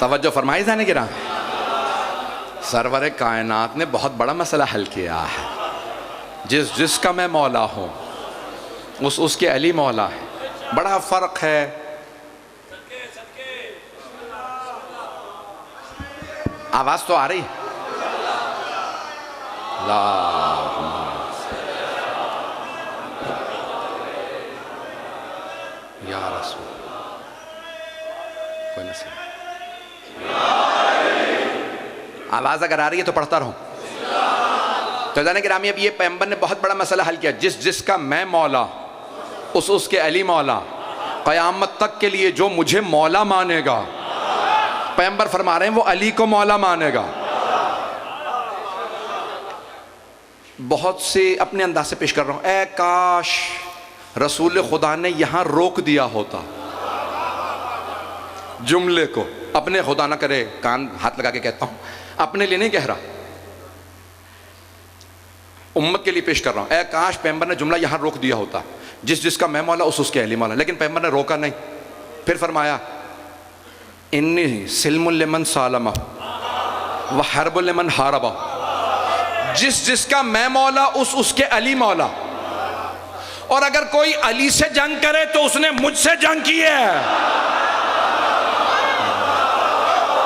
तवज्जो फरमाई जाने गिरा। सरवर कायनात ने बहुत बड़ा मसला हल किया है। जिस जिसका मैं मौला हूँ उसके अली मौला है। बड़ा फर्क है। आवाज तो आ रही? या रसूल, कोई मसला? आवाज अगर आ रही है तो पढ़ता रहूं। तो जाने के रामी, अब ये पैगंबर ने बहुत बड़ा मसला हल किया। जिस जिसका मैं मौला उसके अली मौला। क़यामत तक के लिए जो मुझे मौला मानेगा, पैगंबर फरमा रहे हैं वो अली को मौला मानेगा। बहुत से अपने अंदाज से पेश कर रहा हूं। ए काश रसूल खुदा ने यहां रोक दिया होता जुमले को। अपने खुदा ना करे, कान हाथ लगा के कहता हूं, अपने लिए नहीं कह रहा, उम्मत के लिए पेश कर रहा हूं। ए काश पैगंबर ने जुमला यहां रोक दिया होता, जिस जिसका मैं मौला उसके अली मौला। लेकिन पैगंबर ने रोका नहीं। फिर फरमाया इन्नी सिल्मुल लिमन सालमा व हर्बुल लिमन हारबा। जिस जिसका मैं मौला उसके अली मौला। और अगर कोई अली से जंग करे तो उसने मुझसे जंग की है।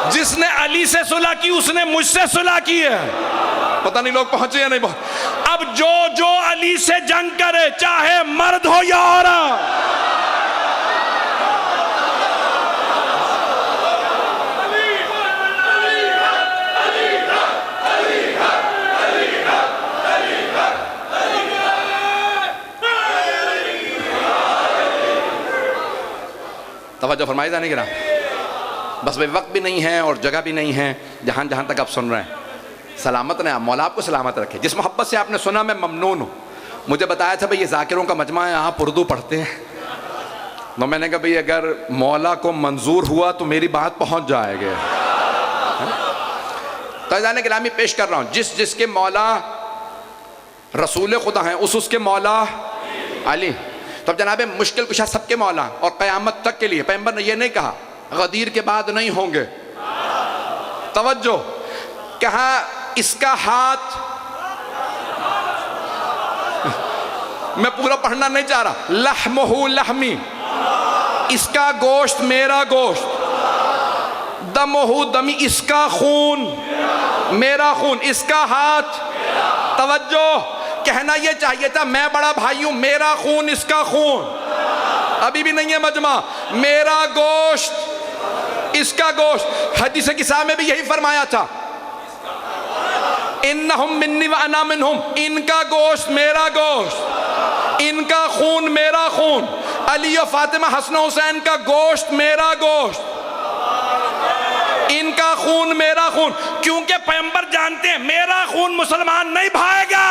जिसने अली से सुलह की उसने मुझसे सुलह की है। पता नहीं लोग पहुंचे या नहीं पहुंचे। अब जो अली से जंग करे, चाहे मर्द हो या औरत, तवज्जो फरमाई जाने की ना। बस भाई वक्त भी नहीं है और जगह भी नहीं है। जहाँ जहाँ तक आप सुन रहे हैं, सलामत ने मौला आपको सलामत रखे। जिस मोहब्बत से आपने सुना मैं ममनून हूँ। मुझे बताया था भाई ये जाकिरों का मजमा है, आप उर्दू पढ़ते हैं। तो मैंने कहा भाई अगर मौला को मंजूर हुआ तो मेरी बात पहुँच जाएगी। तो जाने गिरामी पेश कर रहा हूँ, जिसके मौला रसूल खुदा हैं उसके मौला अली। तो अब जनाब मुश्किल कुशा सबके मौला और क़यामत तक के लिए। पैगंबर ने ये नहीं कहा गदीर के बाद नहीं होंगे। तवज्जो, कहा इसका हाथ, मैं पूरा पढ़ना नहीं चाह रहा, लहमुहु लहमी, इसका गोश्त मेरा गोश्त, दमुहु दमी, इसका खून मेरा खून, इसका हाथ। तवज्जो, कहना यह चाहिए था मैं बड़ा भाई हूं, मेरा खून इसका खून। अभी भी नहीं है मजमा, मेरा गोश्त इसका गोश्त। हदीस किसा में भी यही फरमाया था, इन्नहुम मिन्नी व अना मिनहुम, इनका गोश्त मेरा गोश्त, इनका खून मेरा खून। अली और फातिमा हसन हुसैन का गोश्त मेरा गोश्त, इनका खून मेरा खून। क्योंकि पैगंबर जानते हैं मेरा खून मुसलमान नहीं बहाएगा,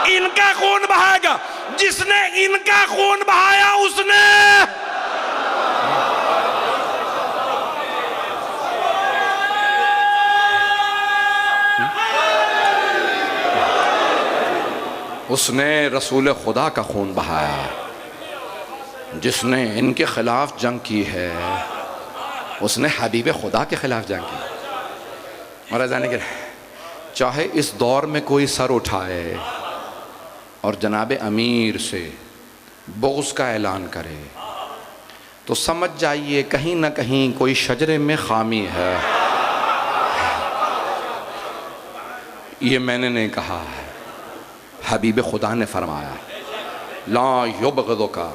इनका खून बहाएगा। जिसने इनका खून बहाया उसने रसूल खुदा का खून बहाया। जिसने इनके खिलाफ जंग की है उसने हबीब खुदा के खिलाफ जंग की। और जाने के चाहे इस दौर में कोई सर उठाए और जनाब अमीर से बुग़्ज़ का ऐलान करे तो समझ जाइए कहीं ना कहीं कोई शजरे में खामी है। ये मैंने नहीं कहा है, हबीब खुदा ने फरमाया, ला युबग़िज़ुका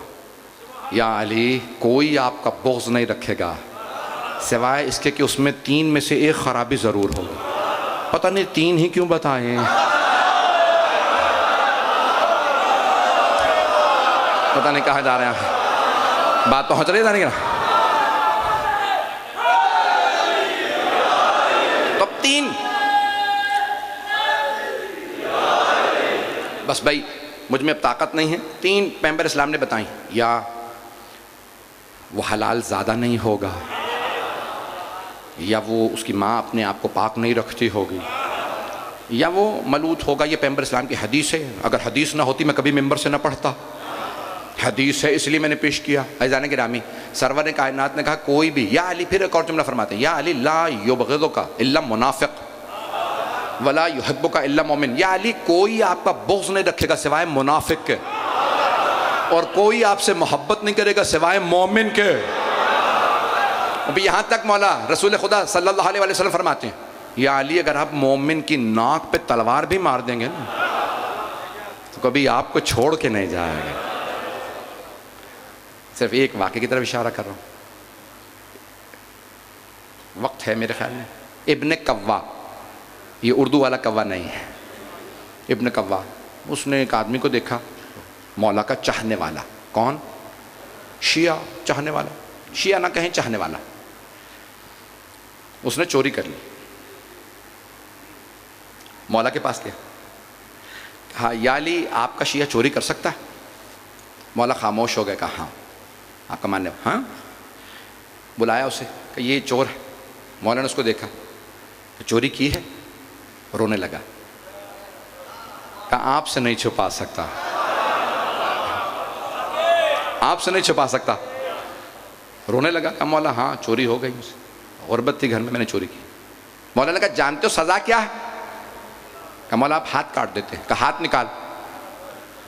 या अली, कोई आपका बुग़्ज़ नहीं रखेगा सिवाय इसके कि उसमें तीन में से एक खराबी ज़रूर हो। पता नहीं तीन ही क्यों बताएं, पता नहीं कहाँ जा रहे हैं, बात पहुँच रही है जाने का। तो तीन, बस भाई मुझ में अब ताकत नहीं है। तीन पैगंबर इस्लाम ने बताई, या वो हलाल ज़्यादा नहीं होगा, या वो उसकी माँ अपने आप को पाक नहीं रखती होगी, या वो मलूत होगा। ये पैगंबर इस्लाम की हदीस है। अगर हदीस ना होती मैं कभी मिंबर से ना पढ़ता। हदीस है इसलिए मैंने पेश किया। अज़ान गिरामी, सरवर कायनात ने कहा कोई भी, या अली, फिर एक और जुमला फरमाते हैं, या अली ला युबग़िज़ुका इल्ला मुनाफ़िक़ वला युहिब्बुका इल्ला मोमिन। या अली, कोई आपका बुग़्ज़ नहीं रखेगा सिवाय मुनाफ़िक़ के, और कोई आपसे मोहब्बत नहीं करेगा सिवाय मोमिन के। अभी यहाँ तक मौला रसूल खुदा सल्लल्लाहु अलैहि वसल्लम फरमाते हैं, या अली, अगर आप मोमिन की नाक पे तलवार भी मार देंगे ना तो कभी आपको छोड़ के नहीं जाएगा। सिर्फ एक वाक़े की तरफ इशारा कर रहा हूँ, वक्त है मेरे ख्याल में। इब्न कव्वा, ये उर्दू वाला कव्वा नहीं है, इब्न कव्वा, उसने एक आदमी को देखा, मौला का चाहने वाला। कौन? शिया चाहने वाला, शिया ना कहें चाहने वाला। उसने चोरी कर ली, मौला के पास गया, हाँ या अली, आपका शिया चोरी कर सकता है? मौला खामोश हो गया, कहा हाँ आपका मान्य। हाँ, बुलाया उसे, कि ये चोर है। मौला ने उसको देखा कि चोरी की है, रोने लगा, कहा आपसे नहीं छुपा सकता, आपसे नहीं छुपा सकता। रोने लगा, कहा मौला हाँ चोरी हो गई मुझसे, गुर्बत थी घर में, मैंने चोरी की। मौला ने कहा जानते हो सज़ा क्या है? कहा मौला आप हाथ काट देते हैं। कहा हाथ निकाल।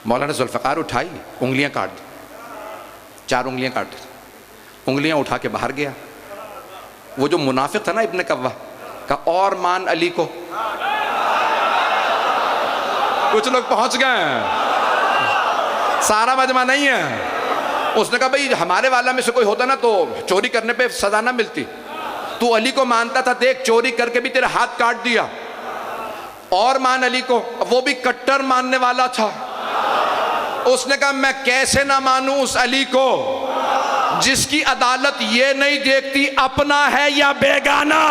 मौला ने जुल्फ़कार उठाई, उंगलियां काट दी, 4 उंगलियां काट दी, उंगलियां उठा के बाहर गया। वो जो मुनाफिक था ना इब्न कव्वा, कहा और मान अली को। कुछ लोग पहुंच गए, सारा मजमा नहीं है। उसने कहा भाई हमारे वाला में से कोई होता ना तो चोरी करने पे सजा ना मिलती, तू अली को मानता था, देख चोरी करके भी तेरा हाथ काट दिया। और मान अली को, वो भी कट्टर मानने वाला था। उसने कहा मैं कैसे ना मानूं उस अली को जिसकी अदालत ये नहीं देखती अपना है या बेगाना।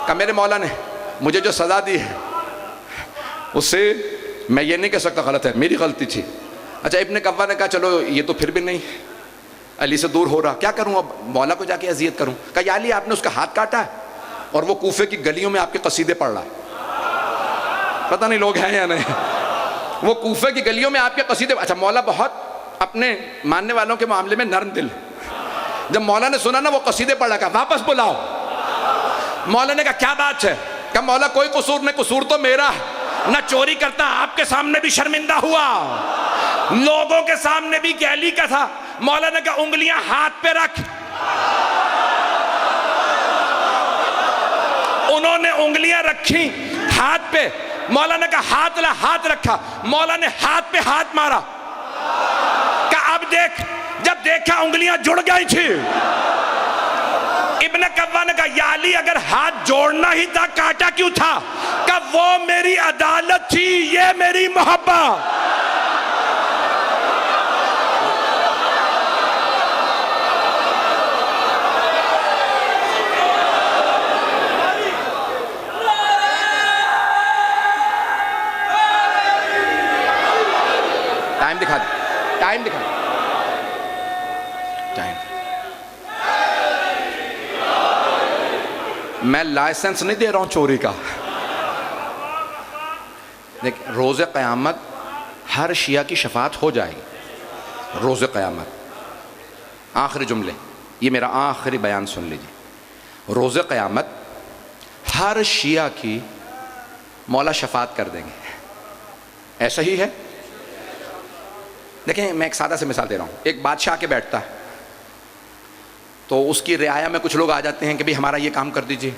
का मेरे मौला ने मुझे जो सजा दी है उससे मैं ये नहीं कह सकता गलत है, मेरी गलती थी। अच्छा, इब्ने कव्वा ने कहा चलो ये तो फिर भी नहीं अली से दूर हो रहा, क्या करूं अब, मौला को जाके अजियत करूं। कहा या अली आपने उसका हाथ काटा है और वो कूफे की गलियों में आपके कसीदे पढ़ रहा है। पता नहीं लोग हैं या नहीं, वो कूफे की गलियों में आपके कसीदे। अच्छा, मौला बहुत अपने मानने वालों के मामले में नरम दिल। जब मौला ने सुना ना वो कसीदे पढ़ रहा, वापस बुलाओ। मौला ने कहा क्या बात है। कहा मौला कोई कसूर नहीं, कसूर तो मेरा है, ना चोरी करता, आपके सामने भी शर्मिंदा हुआ, लोगों के सामने भी गैली का था। मौला ने कहा उंगलियां हाथ पे रख। उन्होंने उंगलियां रखी हाथ पे। मौला ने कहा हाथ ला, हाथ रखा। मौला ने हाथ पे हाथ मारा। कहा अब देख। जब देखा उंगलियां जुड़ गई थी। इब्ने कव्वा ने कहा या अली अगर हाथ जोड़ना ही था काटा क्यों था। कहा वो मेरी अदालत थी, ये मेरी मोहब्बत। टाइम दिखा दे, टाइम दिखा दे, टाइम। मैं लाइसेंस नहीं दे रहा हूं चोरी का। देख, रोज़े क़यामत हर शिया की शफात हो जाएगी। रोज़े क़यामत, आखिरी जुमले, ये मेरा आखिरी बयान सुन लीजिए। रोज़े क़यामत हर शिया की मौला शफात कर देंगे। ऐसा ही है। देखें, मैं एक सादा से मिसाल दे रहा हूँ। एक बादशाह के बैठता है तो उसकी रियाया में कुछ लोग आ जाते हैं कि भाई हमारा ये काम कर दीजिए।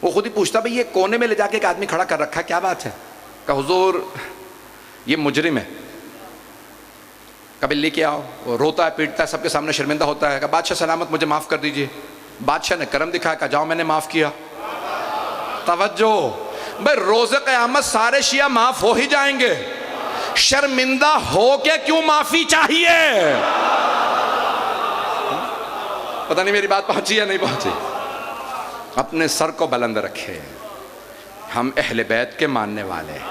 वो खुद ही पूछता भाई ये कोने में ले जाके एक आदमी खड़ा कर रखा है, क्या बात है। कहा हुजूर ये मुजरिम है। कभी लेके आओ। वो रोता है, पीटता है, सबके सामने शर्मिंदा होता है। कहा बादशाह सलामत, मुझे माफ़ कर दीजिए। बादशाह ने करम दिखाया, कहा जाओ मैंने माफ़ किया। तवज्जो भाई, रोज़े क़यामत सारे शिया माफ़ हो ही जाएंगे, शर्मिंदा हो के क्यों माफ़ी चाहिए। पता नहीं मेरी बात पहुंची या नहीं पहुंची। अपने सर को बुलंद रखे। हम अहले बैत के मानने वाले हैं,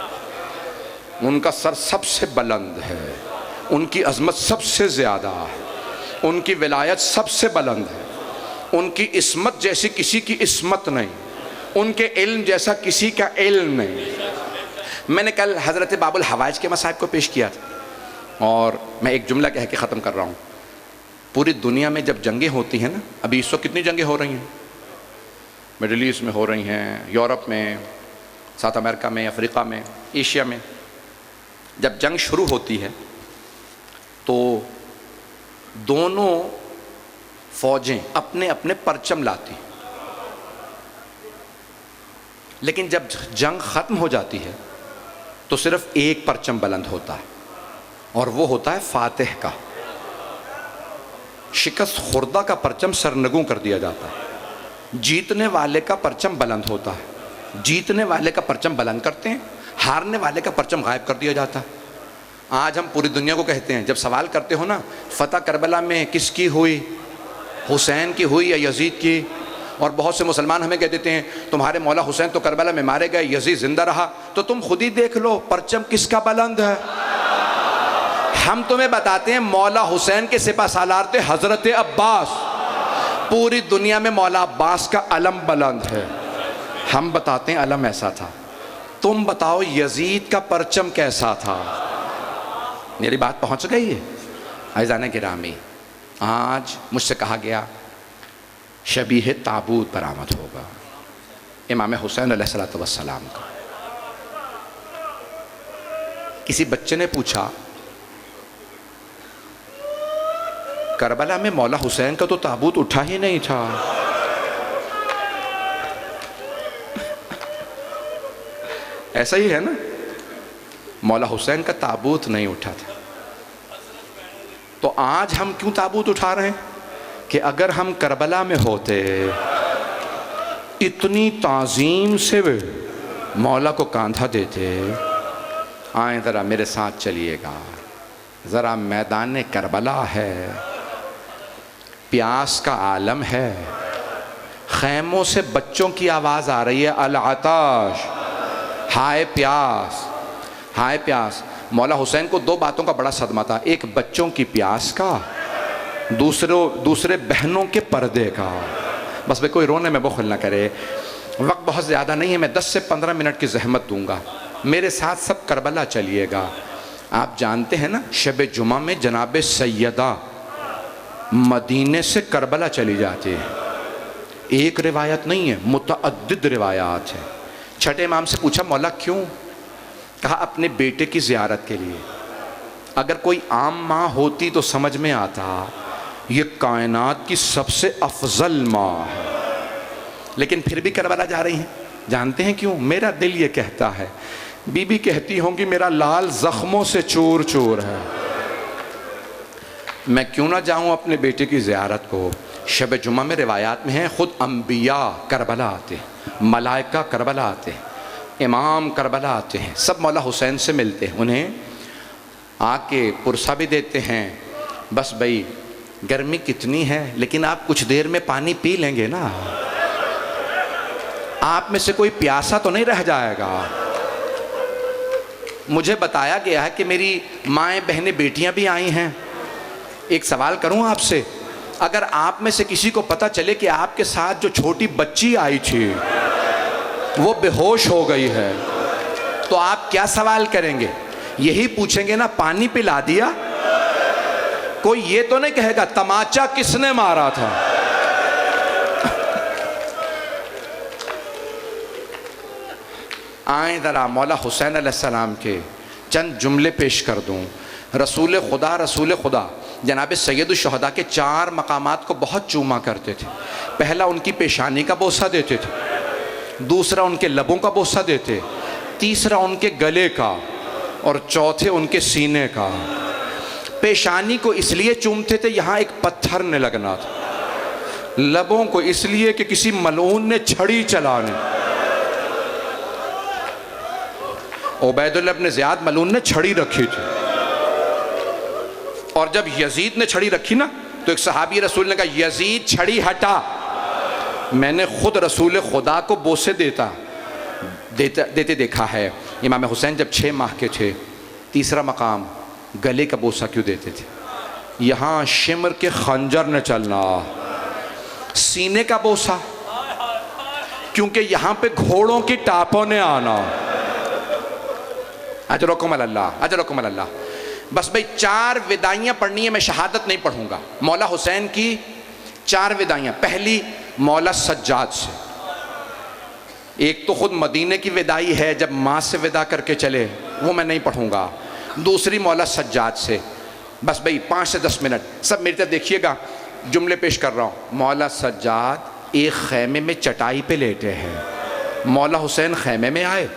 उनका सर सबसे बुलंद है, उनकी अजमत सबसे ज़्यादा है, उनकी विलायत सबसे बुलंद है, उनकी इस्मत जैसी किसी की इस्मत नहीं, उनके इल्म जैसा किसी का इल्म नहीं। मैंने कल हज़रत बाबुल हवाइज के मसाइब को पेश किया था और मैं एक जुमला कह के ख़त्म कर रहा हूँ। पूरी दुनिया में जब जंगें होती हैं ना, अभी इस वक्त कितनी जंगें हो रही हैं, मिडल ईस्ट में हो रही हैं, यूरोप में, साउथ अमेरिका में, अफ्रीका में, एशिया में। जब जंग शुरू होती है तो दोनों फ़ौजें अपने अपने परचम लाती, लेकिन जब जंग ख़त्म हो जाती है तो सिर्फ एक परचम बुलंद होता है और वो होता है फातिह का। शिकस्त खुर्दा का परचम सरनगू कर दिया जाता है, जीतने वाले का परचम बुलंद होता है। जीतने वाले का परचम बुलंद करते हैं, हारने वाले का परचम गायब कर दिया जाता है। आज हम पूरी दुनिया को कहते हैं, जब सवाल करते हो ना फ़तह करबला में किसकी हुई, हुसैन की हुई या यजीद की, और बहुत से मुसलमान हमें कह देते हैं तुम्हारे मौला हुसैन तो करबला में मारे गए, यजीद जिंदा रहा। तो तुम खुद ही देख लो परचम किसका बुलंद है। हम तुम्हें बताते हैं मौला हुसैन के सिपा सालार थे हज़रत अब्बास। पूरी दुनिया में मौला अब्बास का अलम बुलंद है। हम बताते हैं अलम ऐसा था। तुम बताओ यजीद का परचम कैसा था। मेरी बात पहुंच गई है अज़ान गिरामी। आज मुझसे कहा गया शबीह ताबूत बरामद होगा इमाम हुसैन अलैहिस्सलातु वस्सलाम का। किसी बच्चे ने पूछा करबला में मौला हुसैन का तो ताबूत उठा ही नहीं था। ऐसा ही है ना, मौला हुसैन का ताबूत नहीं उठा था। तो आज हम क्यों ताबूत उठा रहे हैं कि अगर हम करबला में होते, इतनी ताज़ीम से वे मौला को कांधा देते, आए ज़रा मेरे साथ चलिएगा, ज़रा मैदान करबला है, प्यास का आलम है, खैमों से बच्चों की आवाज़ आ रही है, अल आताश, हाय प्यास, हाय प्यास। मौला हुसैन को दो बातों का बड़ा सदमा था, एक बच्चों की प्यास का, दूसरे बहनों के पर्दे का। बस भाई कोई रोने में बुखल ना करे, वक्त बहुत ज़्यादा नहीं है, मैं 10 से 15 मिनट की जहमत दूंगा, मेरे साथ सब करबला चलिएगा। आप जानते हैं ना, शब जुमा में जनाब सैयदा मदीने से करबला चली जाती है, एक रिवायत नहीं है, मुतअद्दिद रिवायात है। छठे इमाम से पूछा मौला क्यों? कहा अपने बेटे की ज़ियारत के लिए। अगर कोई आम माँ होती तो समझ में आता, ये कायनात की सबसे अफजल माँ है, लेकिन फिर भी करबला जा रही हैं। जानते हैं क्यों? मेरा दिल ये कहता है, बीबी कहती होंगी मेरा लाल जख्मों से चूर चूर है, मैं क्यों ना जाऊं अपने बेटे की ज़ियारत को। शब जुमा में रिवायात में है, ख़ुद अम्बिया करबला आते हैं, मलाइका करबला आते हैं, इमाम करबला आते हैं, सब मौला हुसैन से मिलते हैं, उन्हें आके पुरसा भी देते हैं। बस भाई गर्मी कितनी है, लेकिन आप कुछ देर में पानी पी लेंगे ना, आप में से कोई प्यासा तो नहीं रह जाएगा। मुझे बताया गया है कि मेरी माएँ बहनें बेटियां भी आई हैं। एक सवाल करूं आपसे, अगर आप में से किसी को पता चले कि आपके साथ जो छोटी बच्ची आई थी वो बेहोश हो गई है, तो आप क्या सवाल करेंगे? यही पूछेंगे ना, पानी पिला दिया? कोई ये तो नहीं कहेगा तमाचा किसने मारा था। आए ज़रा मौला हुसैन अलैहिस्सलाम के चंद जुमले पेश कर दूँ। रसूल खुदा जनाब सैयदुल शुहदा के 4 मकामात को बहुत चूमा करते थे। पहला उनकी पेशानी का बोसा देते थे, दूसरा उनके लबों का बोसा देते, तीसरा उनके गले का, और चौथे उनके सीने का। पेशानी को इसलिए चूमते थे यहाँ एक पत्थर ने लगना था, लबों को इसलिए कि किसी मलऊन ने छड़ी चलाने, उबैदुल्लाह इब्न ज़ियाद मलऊन ने छड़ी रखी थी, और जब यजीद ने छड़ी रखी ना तो एक सहाबी रसूल ने कहा यजीद छड़ी हटा। मैंने खुद रसूल खुदा को बोसे देते देखा है। इमाम हुसैन जब 6 माह के थे, तीसरा मकाम गले का बोसा क्यों देते थे? यहाँ शिमर के खंजर ने चलना। सीने का बोसा क्योंकि यहाँ पे घोड़ों की टापों ने आना। अजरकुम अल्लाह, अजरकुम अल्लाह। बस भाई 4 विदाइयाँ पढ़नी है, मैं शहादत नहीं पढ़ूंगा। मौला हुसैन की 4 विदाइयाँ। पहली मौला सज्जाद से, एक तो खुद मदीने की विदाई है जब माँ से विदा करके चले, वो मैं नहीं पढ़ूंगा। दूसरी मौला सज्जाद से। बस भाई 5 से 10 मिनट सब मेरी तरफ देखिएगा, जुमले पेश कर रहा हूँ। मौला सज्जाद एक खैमे में चटाई पे लेटे हैं। मौला हुसैन खैमे में आए,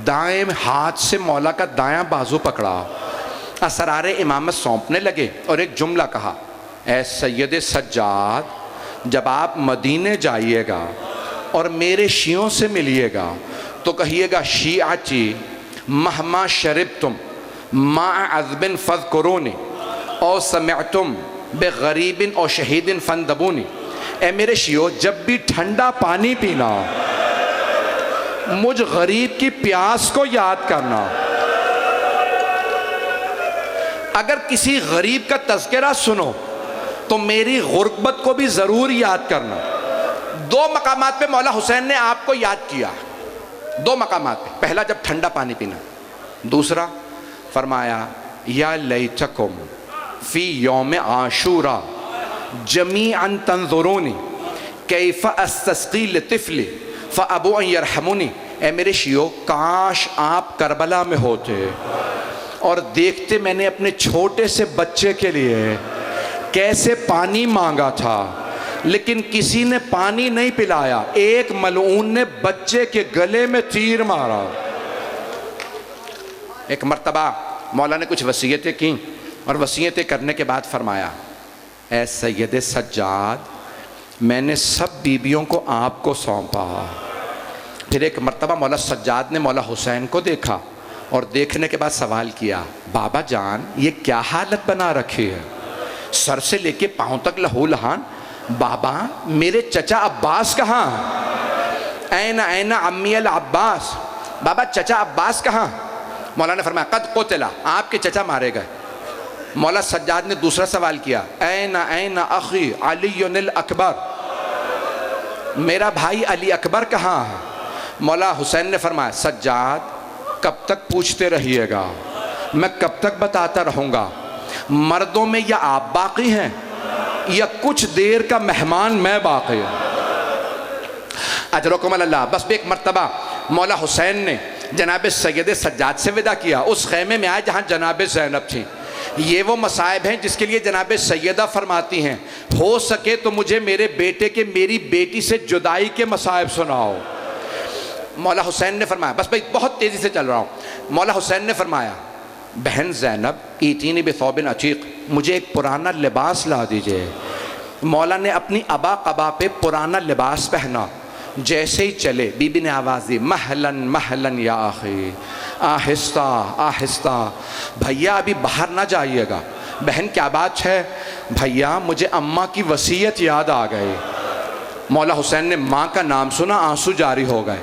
दाएं हाथ से मौला का दायां बाजू पकड़ा, असरारे इमामत सौंपने लगे और एक जुमला कहा, ऐ सैयद सज्जाद, जब आप मदीने जाइएगा और मेरे शियों से मिलिएगा तो कहिएगा शियाची महमा शरिब तुम मा अज़बिन फ़ज़कुरूनी और समिअतुम बेग़रीबिन और शहीदिन फ़ंदबूनी। ए मेरे शियो, जब भी ठंडा पानी पीना, मुझ गरीब की प्यास को याद करना। अगर किसी गरीब का तज़किरा सुनो तो मेरी गुर्बत को भी ज़रूर याद करना। 2 मकामात पे मौला हुसैन ने आपको याद किया, 2 मकामात पे। पहला जब ठंडा पानी पीना, दूसरा फरमाया या लैतकुम फ़ी यौम आशूरा जमीअन तंज़ुरूनी कैफ़ अस्तस्क़ी लितिफ़ली फ़अबू अन यरहमुनी। ए मेरे शियो, काश आप करबला में होते और देखते मैंने अपने छोटे से बच्चे के लिए कैसे पानी मांगा था, लेकिन किसी ने पानी नहीं पिलाया। एक मलऊन ने बच्चे के गले में तीर मारा। एक मर्तबा मौला ने कुछ वसीयतें की और वसीयतें करने के बाद फरमाया, ऐ सैयद सज्जाद, मैंने सब बीबियों को आपको सौंपा। फिर एक मर्तबा मौला सज्जाद ने मौला हुसैन को देखा और देखने के बाद सवाल किया, बाबा जान ये क्या हालत बना रखी है, सर से लेके पाँव तक लहू लहान। बाबा मेरे चचा अब्बास कहाँ? ऐना ऐना अम्मी अल अब्बास, बाबा चचा अब्बास कहाँ? मौला ने फरमाया कद क़ुतिला, आपके चचा मारे गए। मौला सज्जाद ने दूसरा सवाल किया, ऐना ऐना अखी अलीयुल अकबर, मेरा भाई अली अकबर कहाँ है? मौला हुसैन ने फरमाया सज्जाद कब तक पूछते रहिएगा, मैं कब तक बताता रहूँगा, मर्दों में या आप बाकी हैं या कुछ देर का मेहमान मैं बाकी हूँ। अजरकुम अल्लाह। बस एक मर्तबा मौला हुसैन ने जनाब सैयद सज्जाद से विदा किया, उस खैमे में आए जहाँ जनाब ज़ैनब थी। ये वो मसाइब हैं जिसके लिए जनाब सैयदा फरमाती हैं, हो सके तो मुझे मेरे बेटे के मेरी बेटी से जुदाई के मसाइब सुनाओ। मौला हुसैन ने फरमाया, बस भाई बहुत तेज़ी से चल रहा हूँ। मौला हुसैन ने फरमाया बहन ज़ैनब ईतीनी बिथौबिन अतीक, मुझे एक पुराना लिबास ला दीजिए। मौला ने अपनी अबा कबा पे पुराना लिबास पहना, जैसे ही चले बीबी ने आवाज़ दी महलन महलन या आखी, आहिस्ता आहिस्ता, भैया अभी बाहर ना जाइएगा। बहन क्या बात है? भैया मुझे अम्मा की वसीयत याद आ गई। मौला हुसैन ने माँ का नाम सुना, आंसू जारी हो गए।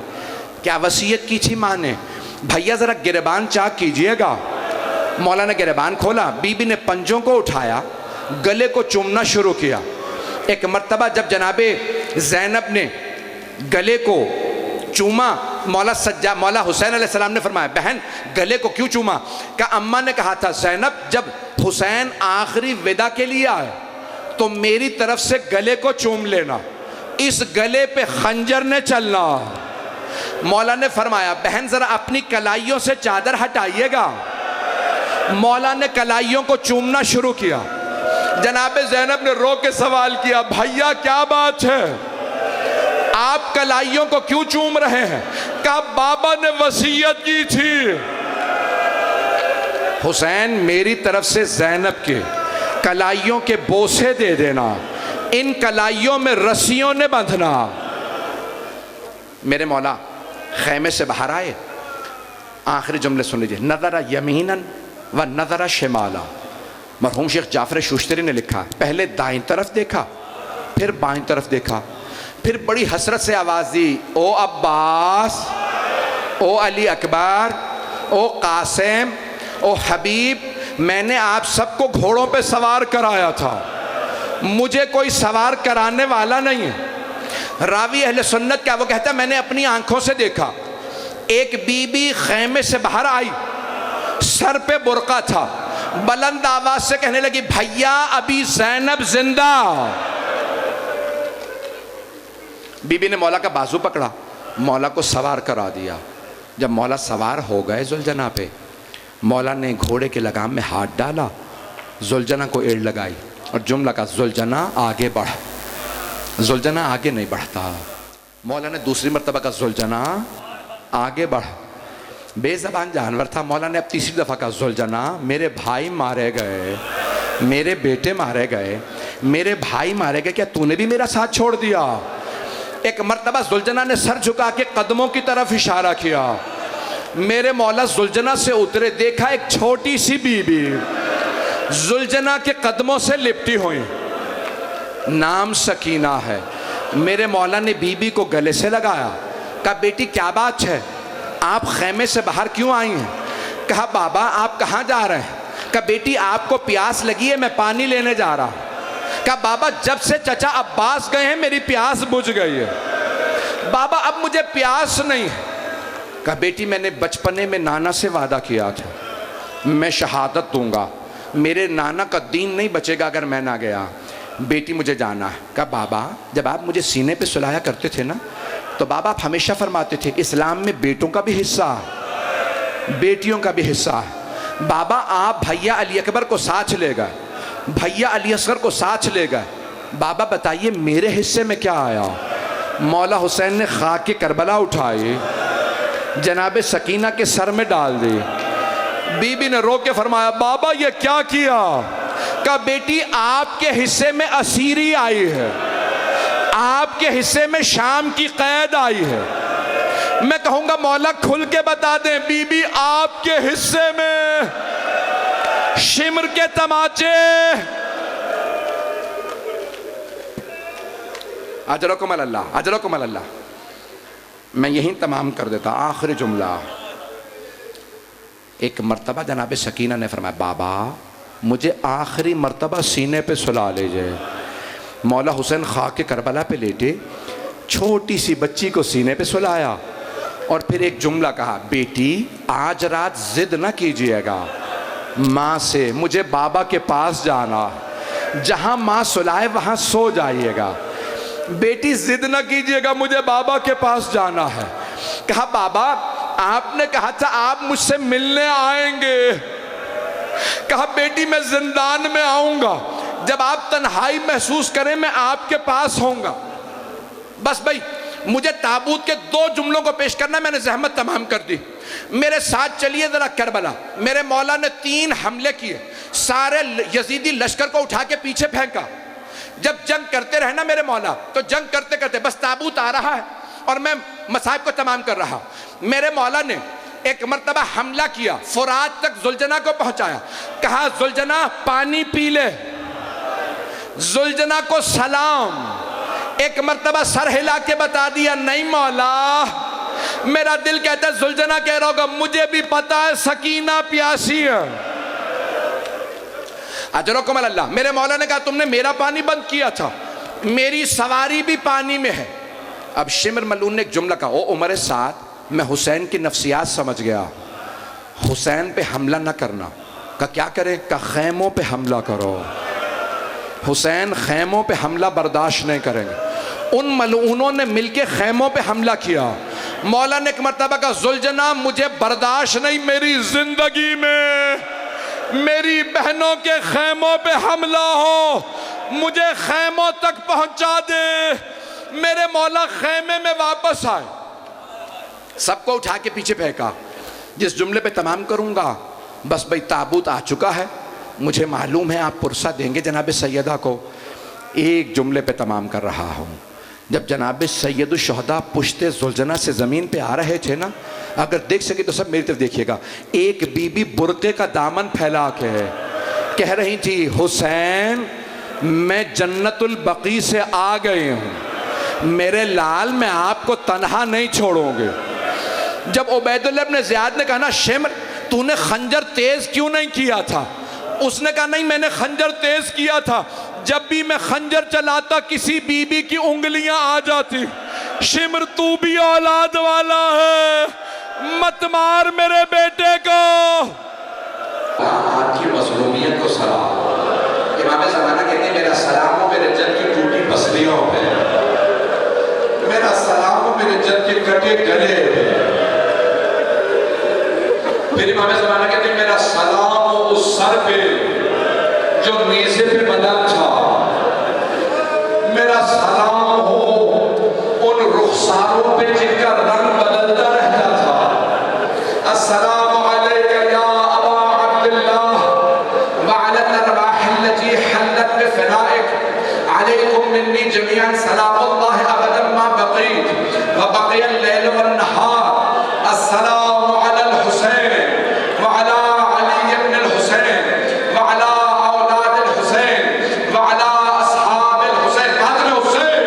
क्या वसीयत की थी माँ ने? भैया ज़रा गिरबान चाक कीजिएगा। मौला ने गिरबान खोला, बीबी ने पंजों को उठाया, गले को चूमना शुरू किया। एक मर्तबा जब जनाबे ज़ैनब ने गले को चूमा, मौला हुसैन अलैहिस्सलाम ने फरमाया बहन गले को क्यों चूमा? का अम्मा ने कहा था ज़ैनब जब हुसैन आखिरी विदा के लिए आए तो मेरी तरफ से गले को चूम लेना, इस गले पे खंजर ने चलना। मौला ने फरमाया बहन ज़रा अपनी कलाइयों से चादर हटाइएगा। मौला ने कलाइयों को चूमना शुरू किया। जनाब ज़ैनब ने रो के सवाल किया, भैया क्या बात है, आप कलाइयों को क्यों चूम रहे हैं? कहा बाबा ने वसीयत की थी हुसैन मेरी तरफ से ज़ैनब के कलाइयों के बोसे दे देना, इन कलाइयों में रस्सियों ने बांधना। मेरे मौला खैमे से बाहर आए, आखिरी जुमले सुन लीजिए, नज़रा यमीनन व नज़रा शिमाला। मरहूम शेख जाफ़र शुश्तरी ने लिखा, पहले दाईं तरफ देखा, फिर बाईं तरफ देखा, फिर बड़ी हसरत से आवाज़ दी, ओ अब्बास, ओ अली अकबर, ओ कासिम, ओ हबीब, मैंने आप सबको घोड़ों पे सवार कराया था, मुझे कोई सवार कराने वाला नहीं है। रावी अहले सुन्नत का वो कहता है मैंने अपनी आंखों से देखा, एक बीबी खैमे से बाहर आई, सर पे बुर्का था, बुलंद आवाज से कहने लगी भैया अभी ज़ैनब जिंदा। बीबी ने मौला का बाजू पकड़ा, मौला को सवार करा दिया। जब मौला सवार हो गए जुलजना पे, मौला ने घोड़े के लगाम में हाथ डाला, जुलजना को एड़ लगाई और जुमला का जुलजना आगे बढ़। जुलजना आगे नहीं बढ़ता। मौला ने दूसरी मरतबा का जुलजना आगे बढ़। बेज़बान जानवर था। मौला ने अब तीसरी दफ़ा का जुलजना, मेरे भाई मारे गए, मेरे बेटे मारे गए, मेरे भाई मारे गए, क्या तूने भी मेरा साथ छोड़ दिया? एक मरतबा जुलजना ने सर झुका के कदमों की तरफ इशारा किया। मेरे मौला जुलजना से उतरे, देखा एक छोटी सी बीबी जुलजना के कदमों से लिपटी हुई, नाम सकीना है। मेरे मौला ने बीबी को गले से लगाया, कहा बेटी क्या बात है, आप खैमे से बाहर क्यों आई हैं? कहा बाबा आप कहाँ जा रहे हैं? कहा बेटी आपको प्यास लगी है, मैं पानी लेने जा रहा हूँ। कहा बाबा जब से चचा अब्बास गए हैं मेरी प्यास बुझ गई है, बाबा अब मुझे प्यास नहीं है। कहा बेटी मैंने बचपने में नाना से वादा किया था, मैं शहादत दूंगा, मेरे नाना का दीन नहीं बचेगा अगर मैं ना गया, बेटी मुझे जाना है। कहा बाबा जब आप मुझे सीने पे सुलाया करते थे ना, तो बाबा आप हमेशा फरमाते थे इस्लाम में बेटों का भी हिस्सा है, बेटियों का भी हिस्सा है। बाबा आप भैया अली अकबर को साथ ले गए, भैया अली असगर को साथ ले गए, बाबा बताइए मेरे हिस्से में क्या आया? मौला हुसैन ने खाके करबला उठाई, जनाब सकीना के सर में डाल दी। बीबी ने रो के फरमाया बाबा ये क्या किया? कहा बेटी आपके हिस्से में असीरी आई है, आपके हिस्से में शाम की कैद आई है, मैं कहूंगा मौला खुल के बता दें, बीबी आपके हिस्से में शिमर के तमाचे। अजरकुम अल्लाह, अजरकुम अल्लाह। मैं यहीं तमाम कर देता, आखिरी जुमला। एक मर्तबा जनाब सकीना ने फरमाया, बाबा मुझे आखिरी मर्तबा सीने पे सुला लीजिए। मौला हुसैन खाके करबला पे लेटे, छोटी सी बच्ची को सीने पे सुलाया और फिर एक जुमला कहा, बेटी आज रात जिद ना कीजिएगा माँ से, मुझे बाबा के पास जाना, जहाँ माँ सुलाए वहाँ सो जाइएगा। बेटी जिद ना कीजिएगा, मुझे बाबा के पास जाना है। कहा बाबा आपने कहा था आप मुझसे मिलने आएंगे। कहा बेटी मैं जिंदान में आऊंगा, जब आप तन्हाई महसूस करें मैं आपके पास होऊंगा। बस भाई मुझे ताबूत के 2 जुमलों को पेश करना, मैंने जहमत तमाम कर दी। मेरे साथ चलिए जरा करबला। मेरे मौला ने 3 हमले किए, सारे यजीदी लश्कर को उठा के पीछे फेंका। जब जंग करते रहे ना मेरे मौला, तो जंग करते करते बस ताबूत आ रहा है और मैं मसाइब को तमाम कर रहा। मेरे मौला ने एक मर्तबा हमला किया, फुरात तक जुलजना को पहुंचाया। कहा जुलजना पानी पी ले, जुलजना को सलाम। एक मर्तबा सर हिला के बता दिया, नहीं मौला मेरा दिल कहता है जुलजना कह रहा होगा, मुझे भी पता है सकीना प्यासी है। अजरकुम अल्लाह। मेरे मौला ने कहा तुमने मेरा पानी बंद किया था, मेरी सवारी भी पानी में है। अब शिमर मलून ने एक जुमला कहा, ओ उमर साथ मैं हुसैन की नफ्सियात समझ गया, हुसैन पे हमला ना करना। का क्या करें? का खैमों पे हमला करो। हुसैन खैमों पे हमला बर्दाश्त नहीं करेंगे। उन मलूनों ने मिलके खैमों पे हमला किया। मौला ने एक मर्तबा का, जुलजना मुझे बर्दाश्त नहीं, मेरी जिंदगी में मेरी बहनों के खैमों पे हमला हो, मुझे खैमों तक पहुंचा दे। मेरे मौला खैमे में वापस आए, सबको उठा के पीछे फेंका। जिस जुमले पे तमाम करूंगा, बस भाई ताबूत आ चुका है, मुझे मालूम है आप पुरसा देंगे जनाब सैयदा को। एक जुमले पे तमाम कर रहा हूँ। जब जनाब सैयदुश्शुहदा पुश्ते जुलजना से ज़मीन पे आ रहे थे ना, अगर देख सके तो सब मेरी तरफ देखिएगा, एक बीबी बुर्के का दामन फैला के कह रही थी, हुसैन मैं जन्नतुल बकी से आ गई हूँ, मेरे लाल मैं आपको तन्हा नहीं छोड़ूंगे। जब उबैदुल्लाह इब्न ज़ियाद ने कहा ना, शिमर तूने खंजर तेज क्यों नहीं किया था? उसने कहा नहीं मैंने खंजर तेज किया था, जब भी मैं खंजर चलाता किसी बीबी की उंगलियां आ जाती। शिमर तू भी औलाद वाला है, मत मार मेरे बेटे को। आपकी मज़लूमियत को सलाम। इमाम ज़माना कहते हैं मेरा सलाम हो मेरे जन की टूटी पसलियों पे, मेरा सलाम हो मेरे जन के कटे गले पे। फिर इमाम ज़माना कहते हैं मेरा सलाम हो उस सर पे जो नीज़े पे बना था, मेरा सलाम हो उन रुखसारों पे जिनका रंग बदलता रहता था। अस्सलामु अलैका या अबा अब्दुल्लाह व अला अरवाह अल्लती हल्लत बिफनाइक, अलैकुम मिन्नी जमीअन सलामुल्लाह अबदन मा बक़ीत व बक़िया अल-लैल वन नहार। अस्सलामु अलल हुसैन व अला अली इब्न अल-हुसैन व अला औलाद अल-हुसैन व अला असहाब अल-हुसैन। बाद में हुसैन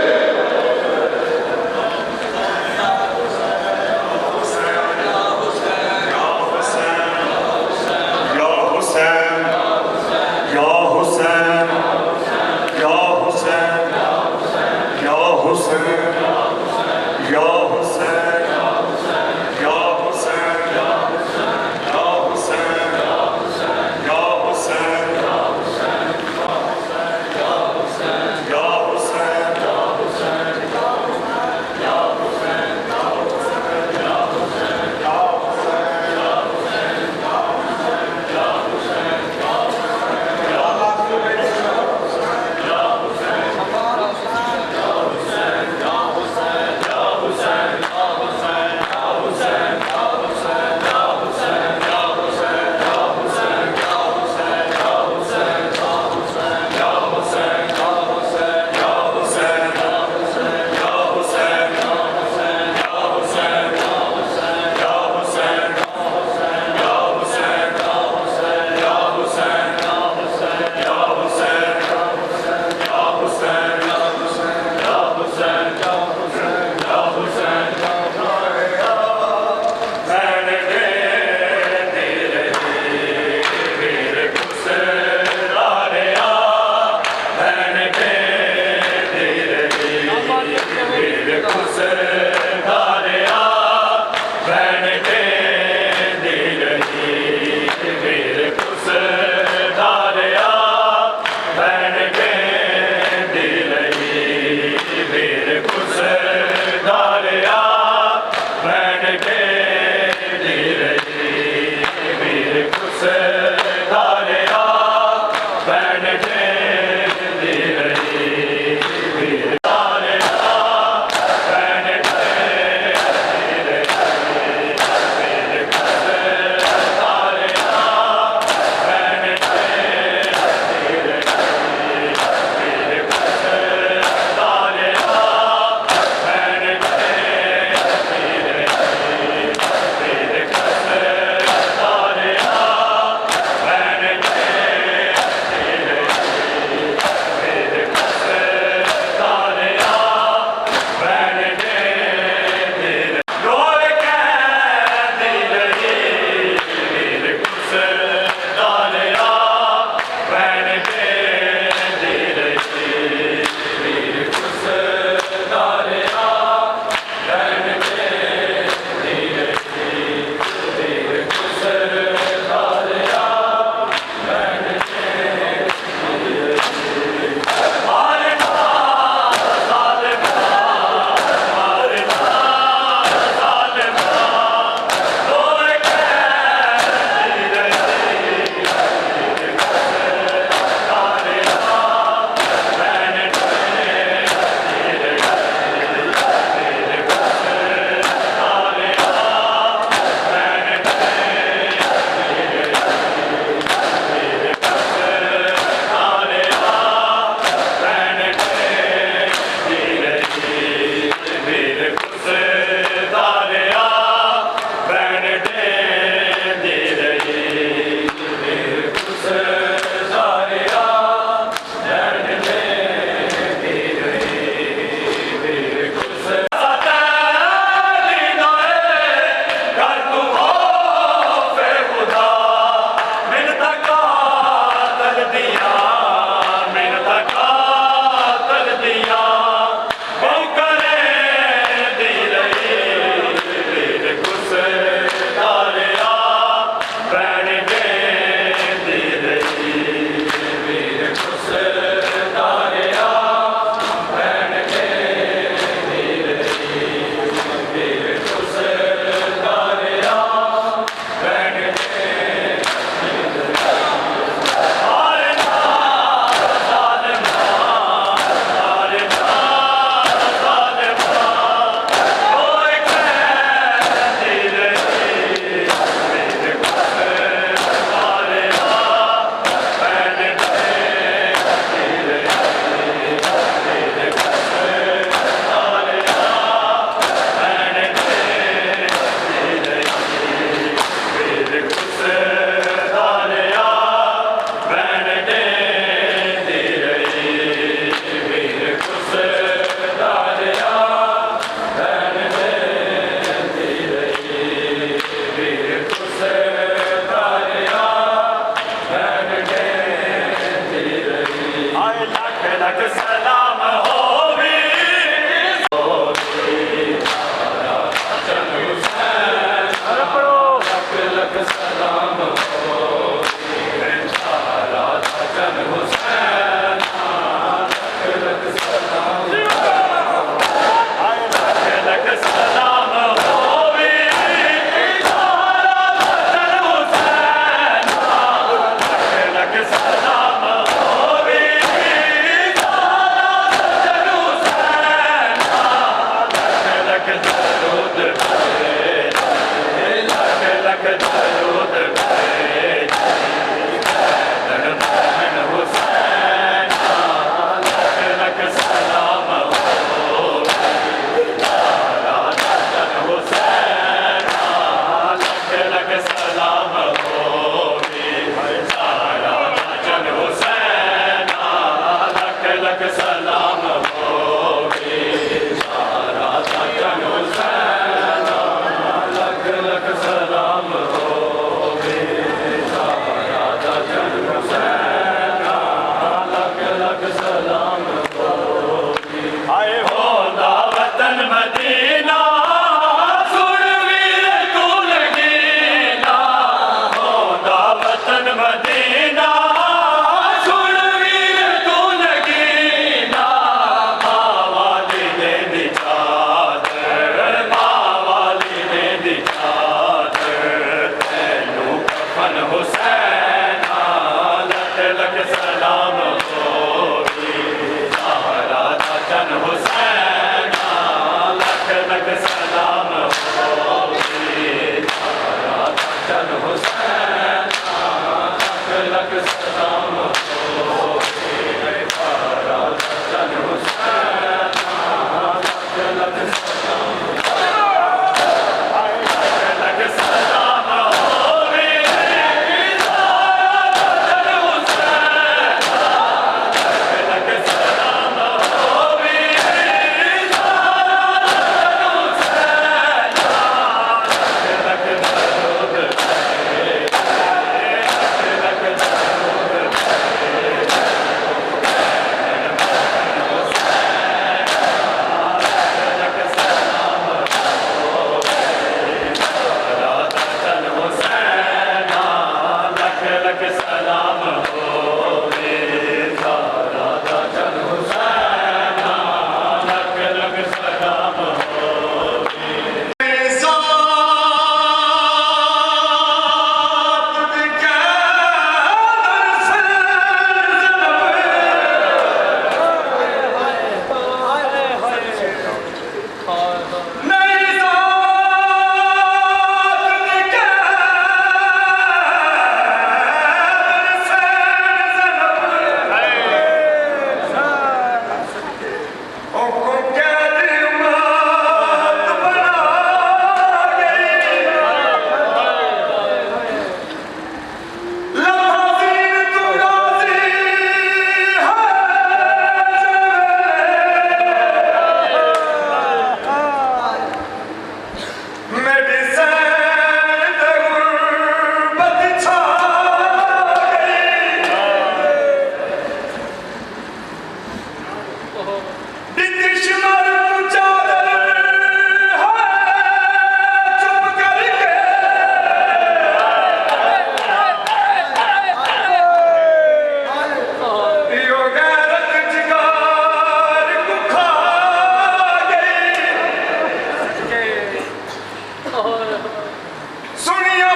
सुनिया